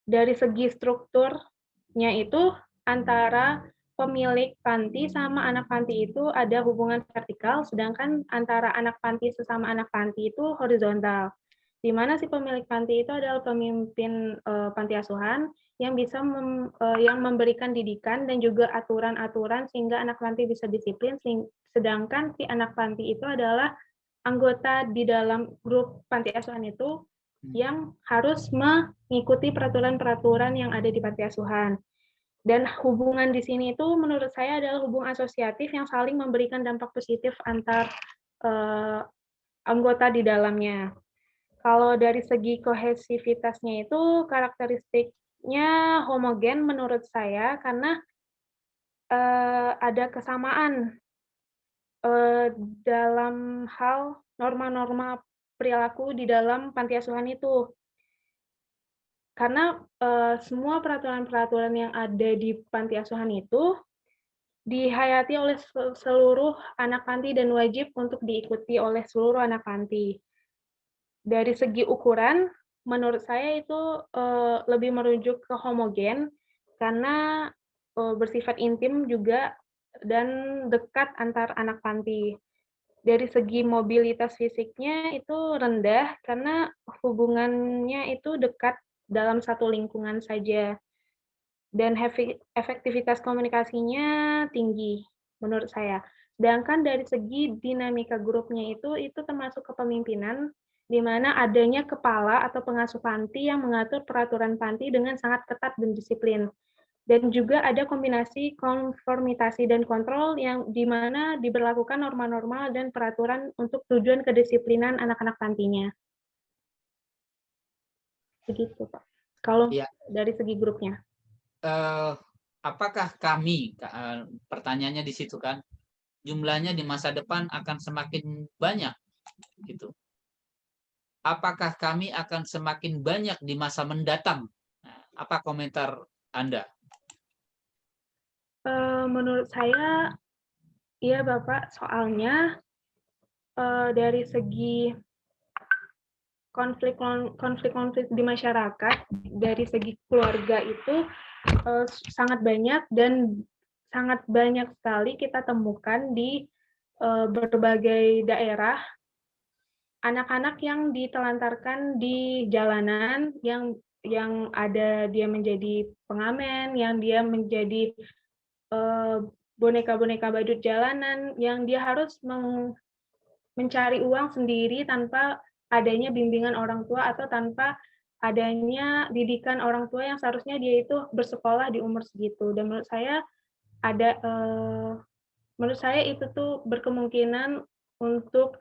Dari segi strukturnya itu antara pemilik panti sama anak panti itu ada hubungan vertikal, sedangkan antara anak panti sesama anak panti itu horizontal. Di mana si pemilik panti itu adalah pemimpin panti asuhan yang bisa yang memberikan didikan dan juga aturan-aturan sehingga anak panti bisa disiplin, sedangkan si anak panti itu adalah anggota di dalam grup panti asuhan itu yang harus mengikuti peraturan-peraturan yang ada di panti asuhan. Dan hubungan di sini itu menurut saya adalah hubungan asosiatif yang saling memberikan dampak positif antar anggota di dalamnya. Kalau dari segi kohesivitasnya itu karakteristiknya homogen menurut saya karena ada kesamaan dalam hal norma-norma perilaku di dalam panti asuhan itu. Karena semua peraturan-peraturan yang ada di panti asuhan itu dihayati oleh seluruh anak panti dan wajib untuk diikuti oleh seluruh anak panti. Dari segi ukuran, menurut saya itu lebih merujuk ke homogen karena bersifat intim juga dan dekat antar anak panti. Dari segi mobilitas fisiknya itu rendah karena hubungannya itu dekat dalam satu lingkungan saja. Dan efektivitas komunikasinya tinggi menurut saya. Sedangkan dari segi dinamika grupnya itu termasuk kepemimpinan di mana adanya kepala atau pengasuh panti yang mengatur peraturan panti dengan sangat ketat dan disiplin. Dan juga ada kombinasi konformitasi dan kontrol yang di mana diberlakukan norma-norma dan peraturan untuk tujuan kedisiplinan anak-anak pantinya. Begitu, Pak. Kalau dari segi grupnya. Apakah kami, pertanyaannya di situ kan, jumlahnya di masa depan akan semakin banyak, gitu. Apakah kami akan semakin banyak di masa mendatang? Nah, apa komentar Anda? Menurut saya Iya, Bapak. Soalnya dari segi konflik-konflik di masyarakat, dari segi keluarga itu sangat banyak dan sangat banyak sekali kita temukan di berbagai daerah, anak-anak yang ditelantarkan di jalanan, yang ada dia menjadi pengamen, yang dia menjadi boneka-boneka badut jalanan, yang dia harus mencari uang sendiri tanpa adanya bimbingan orang tua atau tanpa adanya didikan orang tua yang seharusnya dia itu bersekolah di umur segitu. Dan menurut saya itu tuh berkemungkinan untuk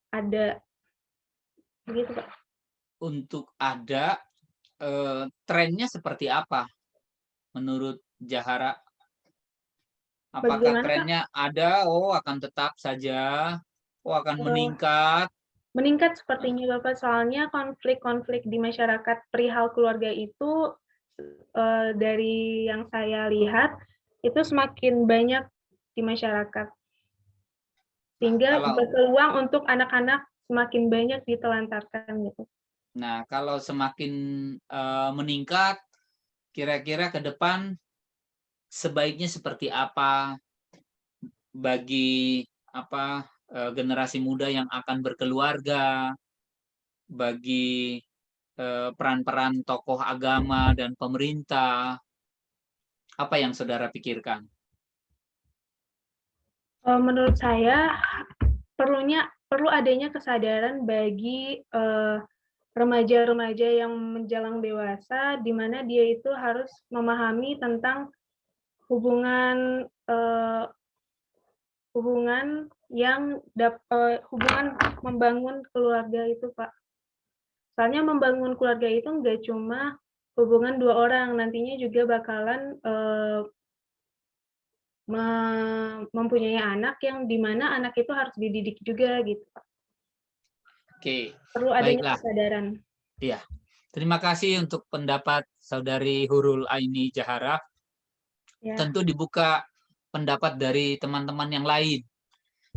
ada begitu, Pak. Untuk ada trennya seperti apa menurut Jahara? Apakah Bagaimana, Pak? trennya ada, akan tetap saja, akan meningkat? Meningkat sepertinya, Bapak, soalnya konflik-konflik di masyarakat perihal keluarga itu dari yang saya lihat itu semakin banyak di masyarakat. Sehingga berpeluang untuk anak-anak semakin banyak ditelantarkan gitu. Nah, kalau semakin meningkat, kira-kira ke depan sebaiknya seperti apa bagi generasi muda yang akan berkeluarga, bagi peran-peran tokoh agama dan pemerintah? Apa yang saudara pikirkan? Menurut saya perlu adanya kesadaran bagi remaja-remaja yang menjelang dewasa, di mana dia itu harus memahami tentang hubungan membangun keluarga itu, Pak. Soalnya membangun keluarga itu nggak cuma hubungan dua orang, nantinya juga bakalan mempunyai anak yang dimana anak itu harus dididik juga gitu, Pak. Oke. Perlu adanya kesadaran. Iya. Terima kasih untuk pendapat Saudari Hurul Aini Jahara. Ya. Tentu dibuka pendapat dari teman-teman yang lain.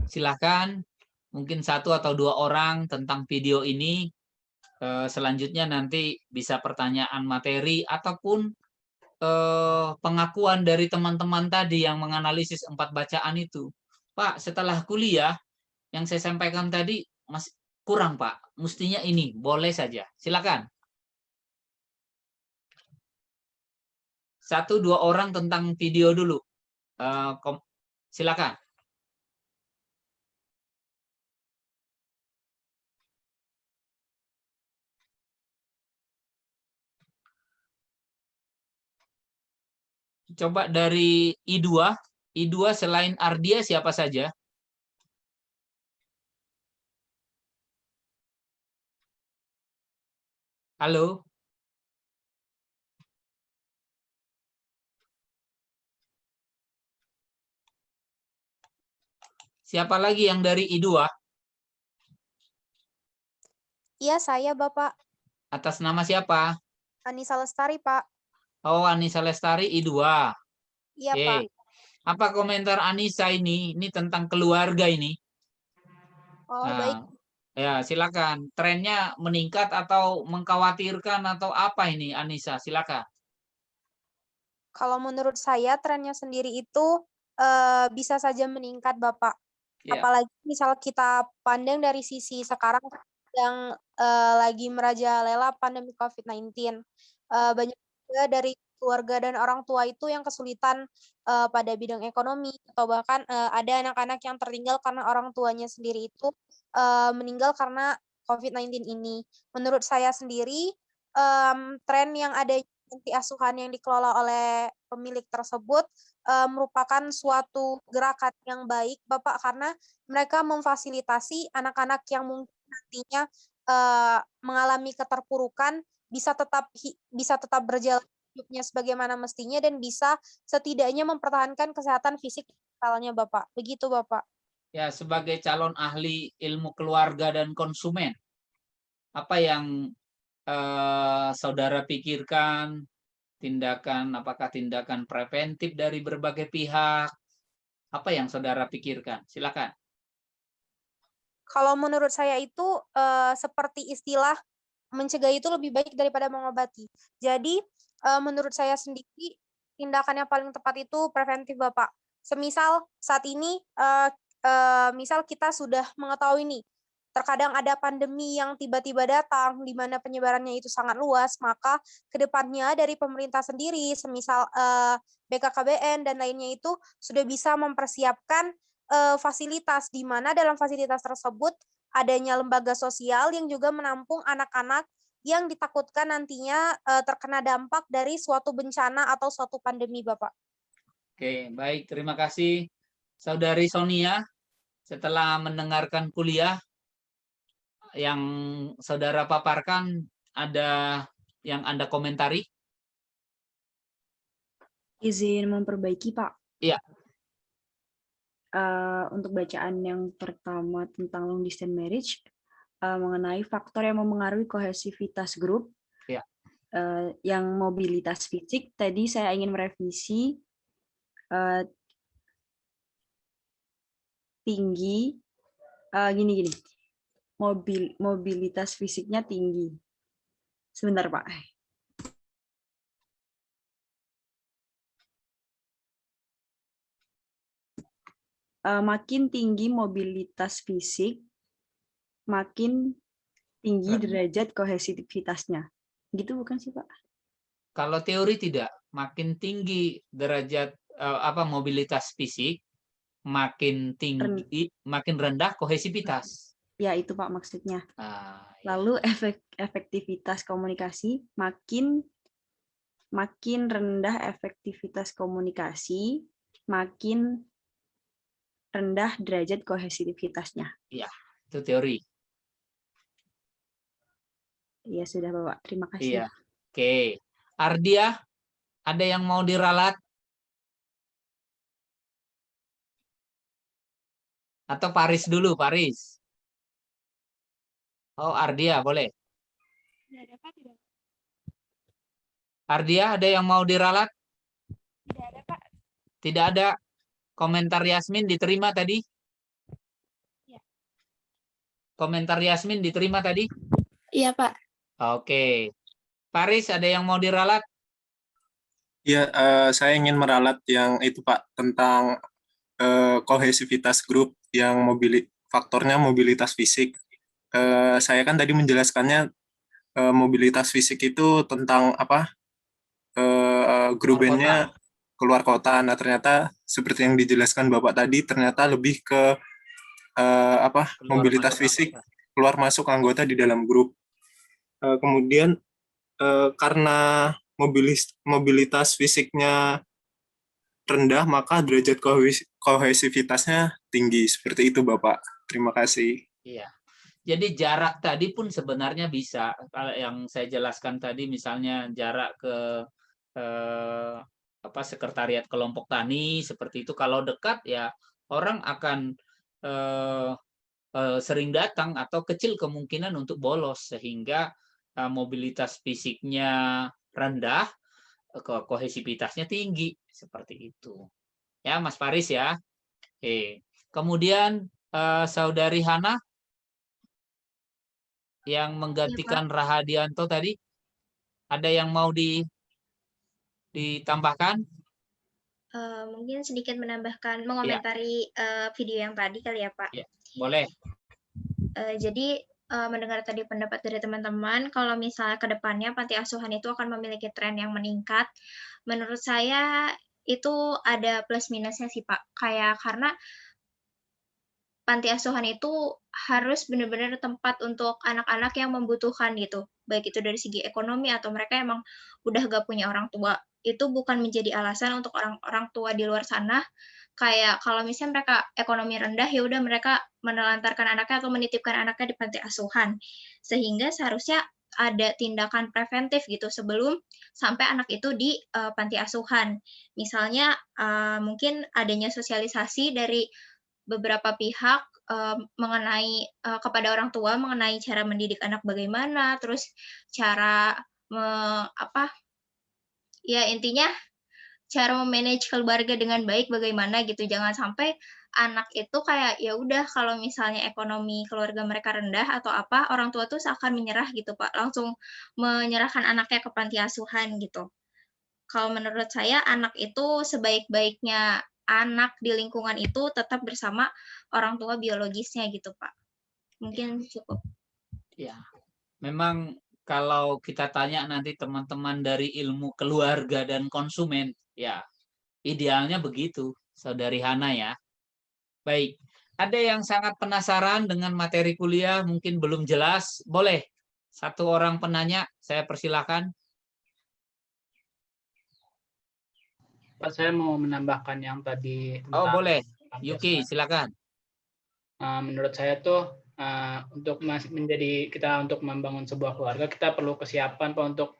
Silakan, mungkin 1 atau 2 orang tentang video ini. Selanjutnya nanti bisa pertanyaan materi ataupun pengakuan dari teman-teman tadi yang menganalisis 4 bacaan itu. Pak, setelah kuliah yang saya sampaikan tadi masih kurang, Pak. Mestinya ini, boleh saja. Silakan. 1-2 orang tentang video dulu. Silakan. Coba dari I2. I2 selain Ardia siapa saja? Halo? Siapa lagi yang dari I2? Iya, saya, Bapak. Atas nama siapa? Anissa Lestari, Pak. Oh, Anissa Lestari I2. Iya, Pak. Apa komentar Anissa ini? Ini tentang keluarga ini. Oh, baik. Ya, silakan. Trennya meningkat atau mengkhawatirkan atau apa ini, Anissa? Silakan. Kalau menurut saya, trennya sendiri itu bisa saja meningkat, Bapak. Ya. Apalagi misal kita pandang dari sisi sekarang yang lagi merajalela pandemi COVID-19. Banyak juga dari keluarga dan orang tua itu yang kesulitan pada bidang ekonomi, atau bahkan ada anak-anak yang tertinggal karena orang tuanya sendiri itu meninggal karena COVID-19 ini. Menurut saya sendiri, tren yang ada panti asuhan yang dikelola oleh pemilik tersebut merupakan suatu gerakan yang baik, Bapak, karena mereka memfasilitasi anak-anak yang mungkin nantinya mengalami keterpurukan bisa tetap berjalan hidupnya sebagaimana mestinya dan bisa setidaknya mempertahankan kesehatan fisik mentalnya, Bapak. Begitu, Bapak. Ya, sebagai calon ahli ilmu keluarga dan konsumen, apa yang saudara pikirkan? Apakah tindakan preventif dari berbagai pihak Apa yang saudara pikirkan? Silakan. Kalau menurut saya itu seperti istilah mencegah itu lebih baik daripada mengobati. Jadi menurut saya sendiri tindakan yang paling tepat itu preventif, Bapak. Semisal saat ini misal kita sudah mengetahui nih, terkadang ada pandemi yang tiba-tiba datang di mana penyebarannya itu sangat luas, maka kedepannya dari pemerintah sendiri, semisal BKKBN dan lainnya itu sudah bisa mempersiapkan fasilitas di mana dalam fasilitas tersebut adanya lembaga sosial yang juga menampung anak-anak yang ditakutkan nantinya terkena dampak dari suatu bencana atau suatu pandemi, Bapak. Oke, baik. Terima kasih, Saudari Sonia. Setelah mendengarkan kuliah yang saudara paparkan, ada yang Anda komentari? Izin memperbaiki, Pak. Iya. Untuk bacaan yang pertama tentang long distance marriage, mengenai faktor yang memengaruhi kohesivitas grup, ya. Yang mobilitas fisik, tadi saya ingin merevisi tinggi, gini, mobilitas fisiknya tinggi. Sebentar, Pak. Makin tinggi mobilitas fisik, makin tinggi derajat kohesivitasnya. Gitu bukan sih, Pak? Kalau teori tidak, makin tinggi derajat mobilitas fisik, makin tinggi, makin rendah kohesivitas. Ya, itu Pak maksudnya. Ya. Lalu efektivitas komunikasi, makin rendah efektivitas komunikasi, makin rendah derajat kohesivitasnya. Iya, itu teori. Iya, sudah Bapak. Terima kasih. Iya. Oke. Ardia, ada yang mau diralat? Atau Paris dulu, Paris? Oh, Ardia, boleh. Ardia, ada yang mau diralat? Tidak ada, Pak. Tidak ada. Komentar Yasmin diterima tadi? Ya. Komentar Yasmin diterima tadi? Iya, Pak. Oke. Paris, ada yang mau diralat? Ya, saya ingin meralat yang itu Pak, tentang kohesivitas grup yang faktornya mobilitas fisik. Saya kan tadi menjelaskannya mobilitas fisik itu tentang apa? Grup bandnya keluar kota. Nah, ternyata seperti yang dijelaskan Bapak tadi, ternyata lebih ke mobilitas fisik keluar masuk anggota di dalam grup. Kemudian karena mobilitas fisiknya rendah, maka derajat kohesivitasnya tinggi. Seperti itu, Bapak. Terima kasih. Iya. Jadi jarak tadi pun sebenarnya bisa. Kalau yang saya jelaskan tadi, misalnya jarak ke sekretariat kelompok tani, seperti itu. Kalau dekat, ya orang akan sering datang atau kecil kemungkinan untuk bolos, sehingga mobilitas fisiknya rendah, kohesivitasnya tinggi, seperti itu. Ya, Mas Paris ya. Oke. Kemudian Saudari Hana yang menggantikan Ya, Rahadianto tadi, ada yang mau ditambahkan? Mungkin sedikit menambahkan, mengomentari video yang tadi kali ya, Pak. Ya, boleh. Jadi mendengar tadi pendapat dari teman-teman, kalau misalnya ke depannya panti asuhan itu akan memiliki tren yang meningkat, menurut saya itu ada plus minusnya sih, Pak. Kayak karena panti asuhan itu harus benar-benar tempat untuk anak-anak yang membutuhkan gitu, baik itu dari segi ekonomi atau mereka emang udah gak punya orang tua. Itu bukan menjadi alasan untuk orang-orang tua di luar sana, kayak kalau misalnya mereka ekonomi rendah, ya udah mereka menelantarkan anaknya atau menitipkan anaknya di panti asuhan. Sehingga seharusnya ada tindakan preventif gitu sebelum sampai anak itu di panti asuhan. Misalnya mungkin adanya sosialisasi dari beberapa pihak mengenai kepada orang tua mengenai cara mendidik anak bagaimana, terus cara ya intinya cara memanage keluarga dengan baik bagaimana gitu. Jangan sampai anak itu kayak ya udah kalau misalnya ekonomi keluarga mereka rendah atau apa, orang tua tuh seakan menyerah gitu, Pak. Langsung menyerahkan anaknya ke panti asuhan gitu. Kalau menurut saya anak itu sebaik-baiknya anak di lingkungan itu tetap bersama orang tua biologisnya gitu, Pak. Mungkin cukup. Ya, memang kalau kita tanya nanti teman-teman dari ilmu keluarga dan konsumen, ya idealnya begitu, Saudari Hana ya. Baik, ada yang sangat penasaran dengan materi kuliah, mungkin belum jelas, boleh satu orang penanya, saya persilakan. Pak, saya mau menambahkan yang tadi. Oh boleh, Yuki silakan. Menurut saya tuh untuk untuk membangun sebuah keluarga, kita perlu kesiapan Pak untuk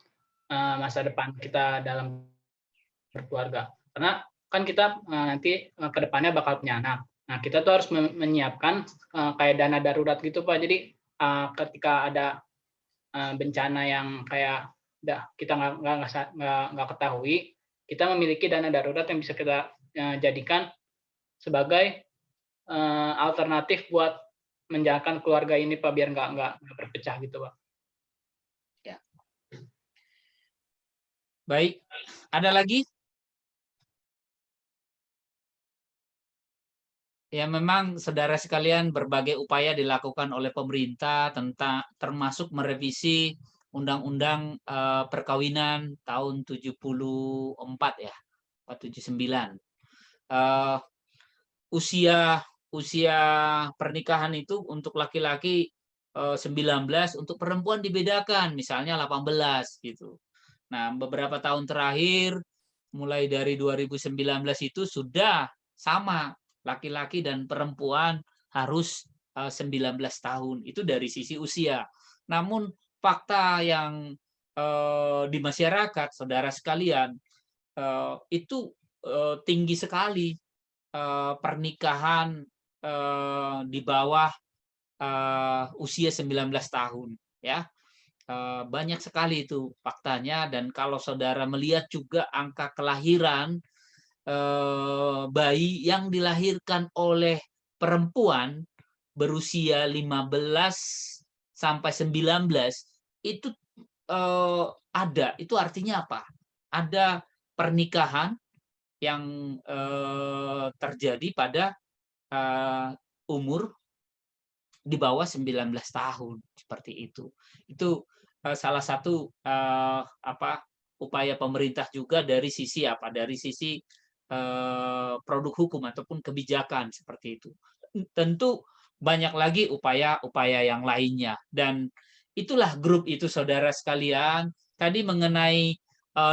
masa depan kita dalam berkeluarga. Karena kan kita nanti ke depannya bakal punya anak. Nah, kita tuh harus menyiapkan kayak dana darurat gitu Pak. Jadi ketika ada bencana yang kayak kita nggak ketahui, kita memiliki dana darurat yang bisa kita jadikan sebagai alternatif buat menjalankan keluarga ini Pak, biar nggak berpecah gitu Pak. Ya. Baik, ada lagi? Ya memang saudara sekalian berbagai upaya dilakukan oleh pemerintah termasuk merevisi Undang-Undang Perkawinan tahun 74 ya, 79. Usia pernikahan itu untuk laki-laki 19, untuk perempuan dibedakan, misalnya 18 gitu. Nah, beberapa tahun terakhir mulai dari 2019 itu sudah sama, laki-laki dan perempuan harus 19 tahun. Itu dari sisi usia. Namun fakta yang di masyarakat, saudara sekalian, itu tinggi sekali pernikahan di bawah usia 19 tahun ya. Banyak sekali itu faktanya, dan kalau saudara melihat juga angka kelahiran bayi yang dilahirkan oleh perempuan berusia 15 sampai 19 itu ada. Itu artinya apa? Ada pernikahan yang terjadi pada umur di bawah 19 tahun seperti itu. Itu salah satu upaya pemerintah juga dari sisi Dari sisi produk hukum ataupun kebijakan seperti itu. Tentu banyak lagi upaya-upaya yang lainnya, dan itulah grup itu saudara sekalian. Tadi mengenai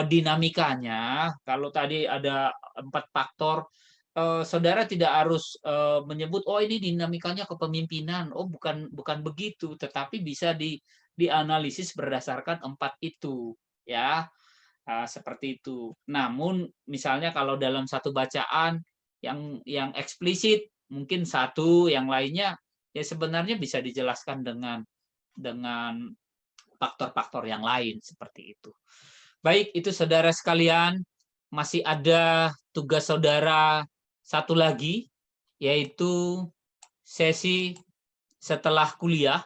dinamikanya, kalau tadi ada 4 faktor, saudara tidak harus menyebut oh ini dinamikanya kepemimpinan, oh bukan begitu, tetapi bisa dianalisis berdasarkan 4 itu ya. Seperti itu. Namun misalnya kalau dalam satu bacaan yang eksplisit mungkin satu, yang lainnya ya sebenarnya bisa dijelaskan dengan faktor-faktor yang lain seperti itu. Baik, itu saudara sekalian, masih ada tugas saudara satu lagi, yaitu sesi setelah kuliah.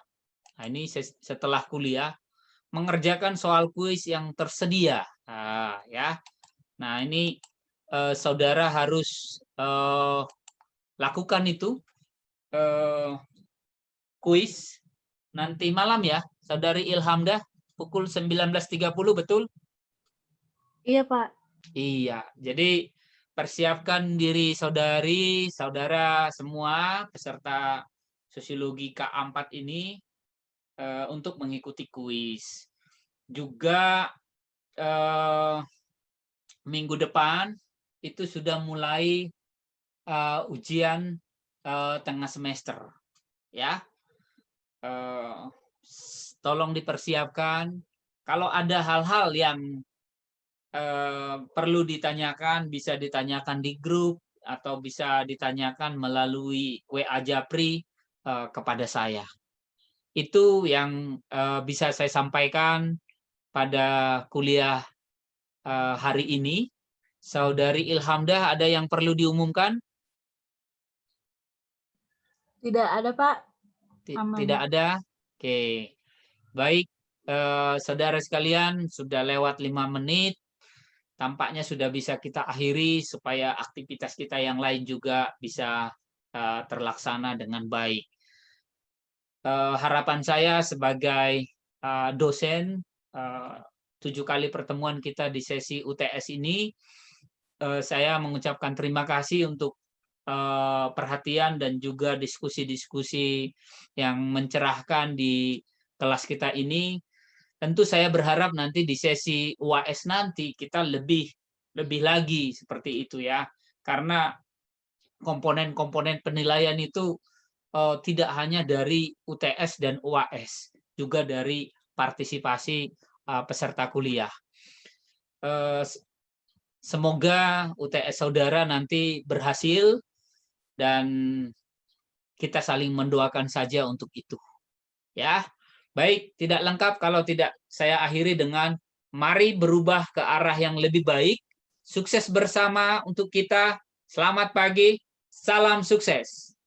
Nah, ini setelah kuliah, mengerjakan soal kuis yang tersedia. Ya. Nah, ini saudara harus lakukan itu kuis nanti malam ya, Saudari Ilhamdah, pukul 19.30, betul? Iya, Pak. Iya, jadi persiapkan diri saudara semua peserta sosiologi K4 ini untuk mengikuti kuis. Juga minggu depan itu sudah mulai ujian tengah semester, ya. Tolong dipersiapkan. Kalau ada hal-hal yang perlu ditanyakan, bisa ditanyakan di grup atau bisa ditanyakan melalui WA Japri kepada saya. Itu yang bisa saya sampaikan pada kuliah hari ini. Saudari Ilhamdah, ada yang perlu diumumkan? Tidak ada, Pak. Tidak ada? Oke. Baik, saudara sekalian, sudah lewat 5 menit. Tampaknya sudah bisa kita akhiri supaya aktivitas kita yang lain juga bisa terlaksana dengan baik. Harapan saya sebagai dosen 7 kali pertemuan kita di sesi UTS ini, saya mengucapkan terima kasih untuk perhatian dan juga diskusi-diskusi yang mencerahkan di kelas kita ini. Tentu saya berharap nanti di sesi UAS nanti kita lebih lagi seperti itu ya, karena komponen-komponen penilaian itu tidak hanya dari UTS dan UAS, juga dari partisipasi peserta kuliah. Semoga UTS saudara nanti berhasil dan kita saling mendoakan saja untuk itu. Ya, baik, tidak lengkap kalau tidak saya akhiri dengan mari berubah ke arah yang lebih baik. Sukses bersama untuk kita. Selamat pagi, salam sukses.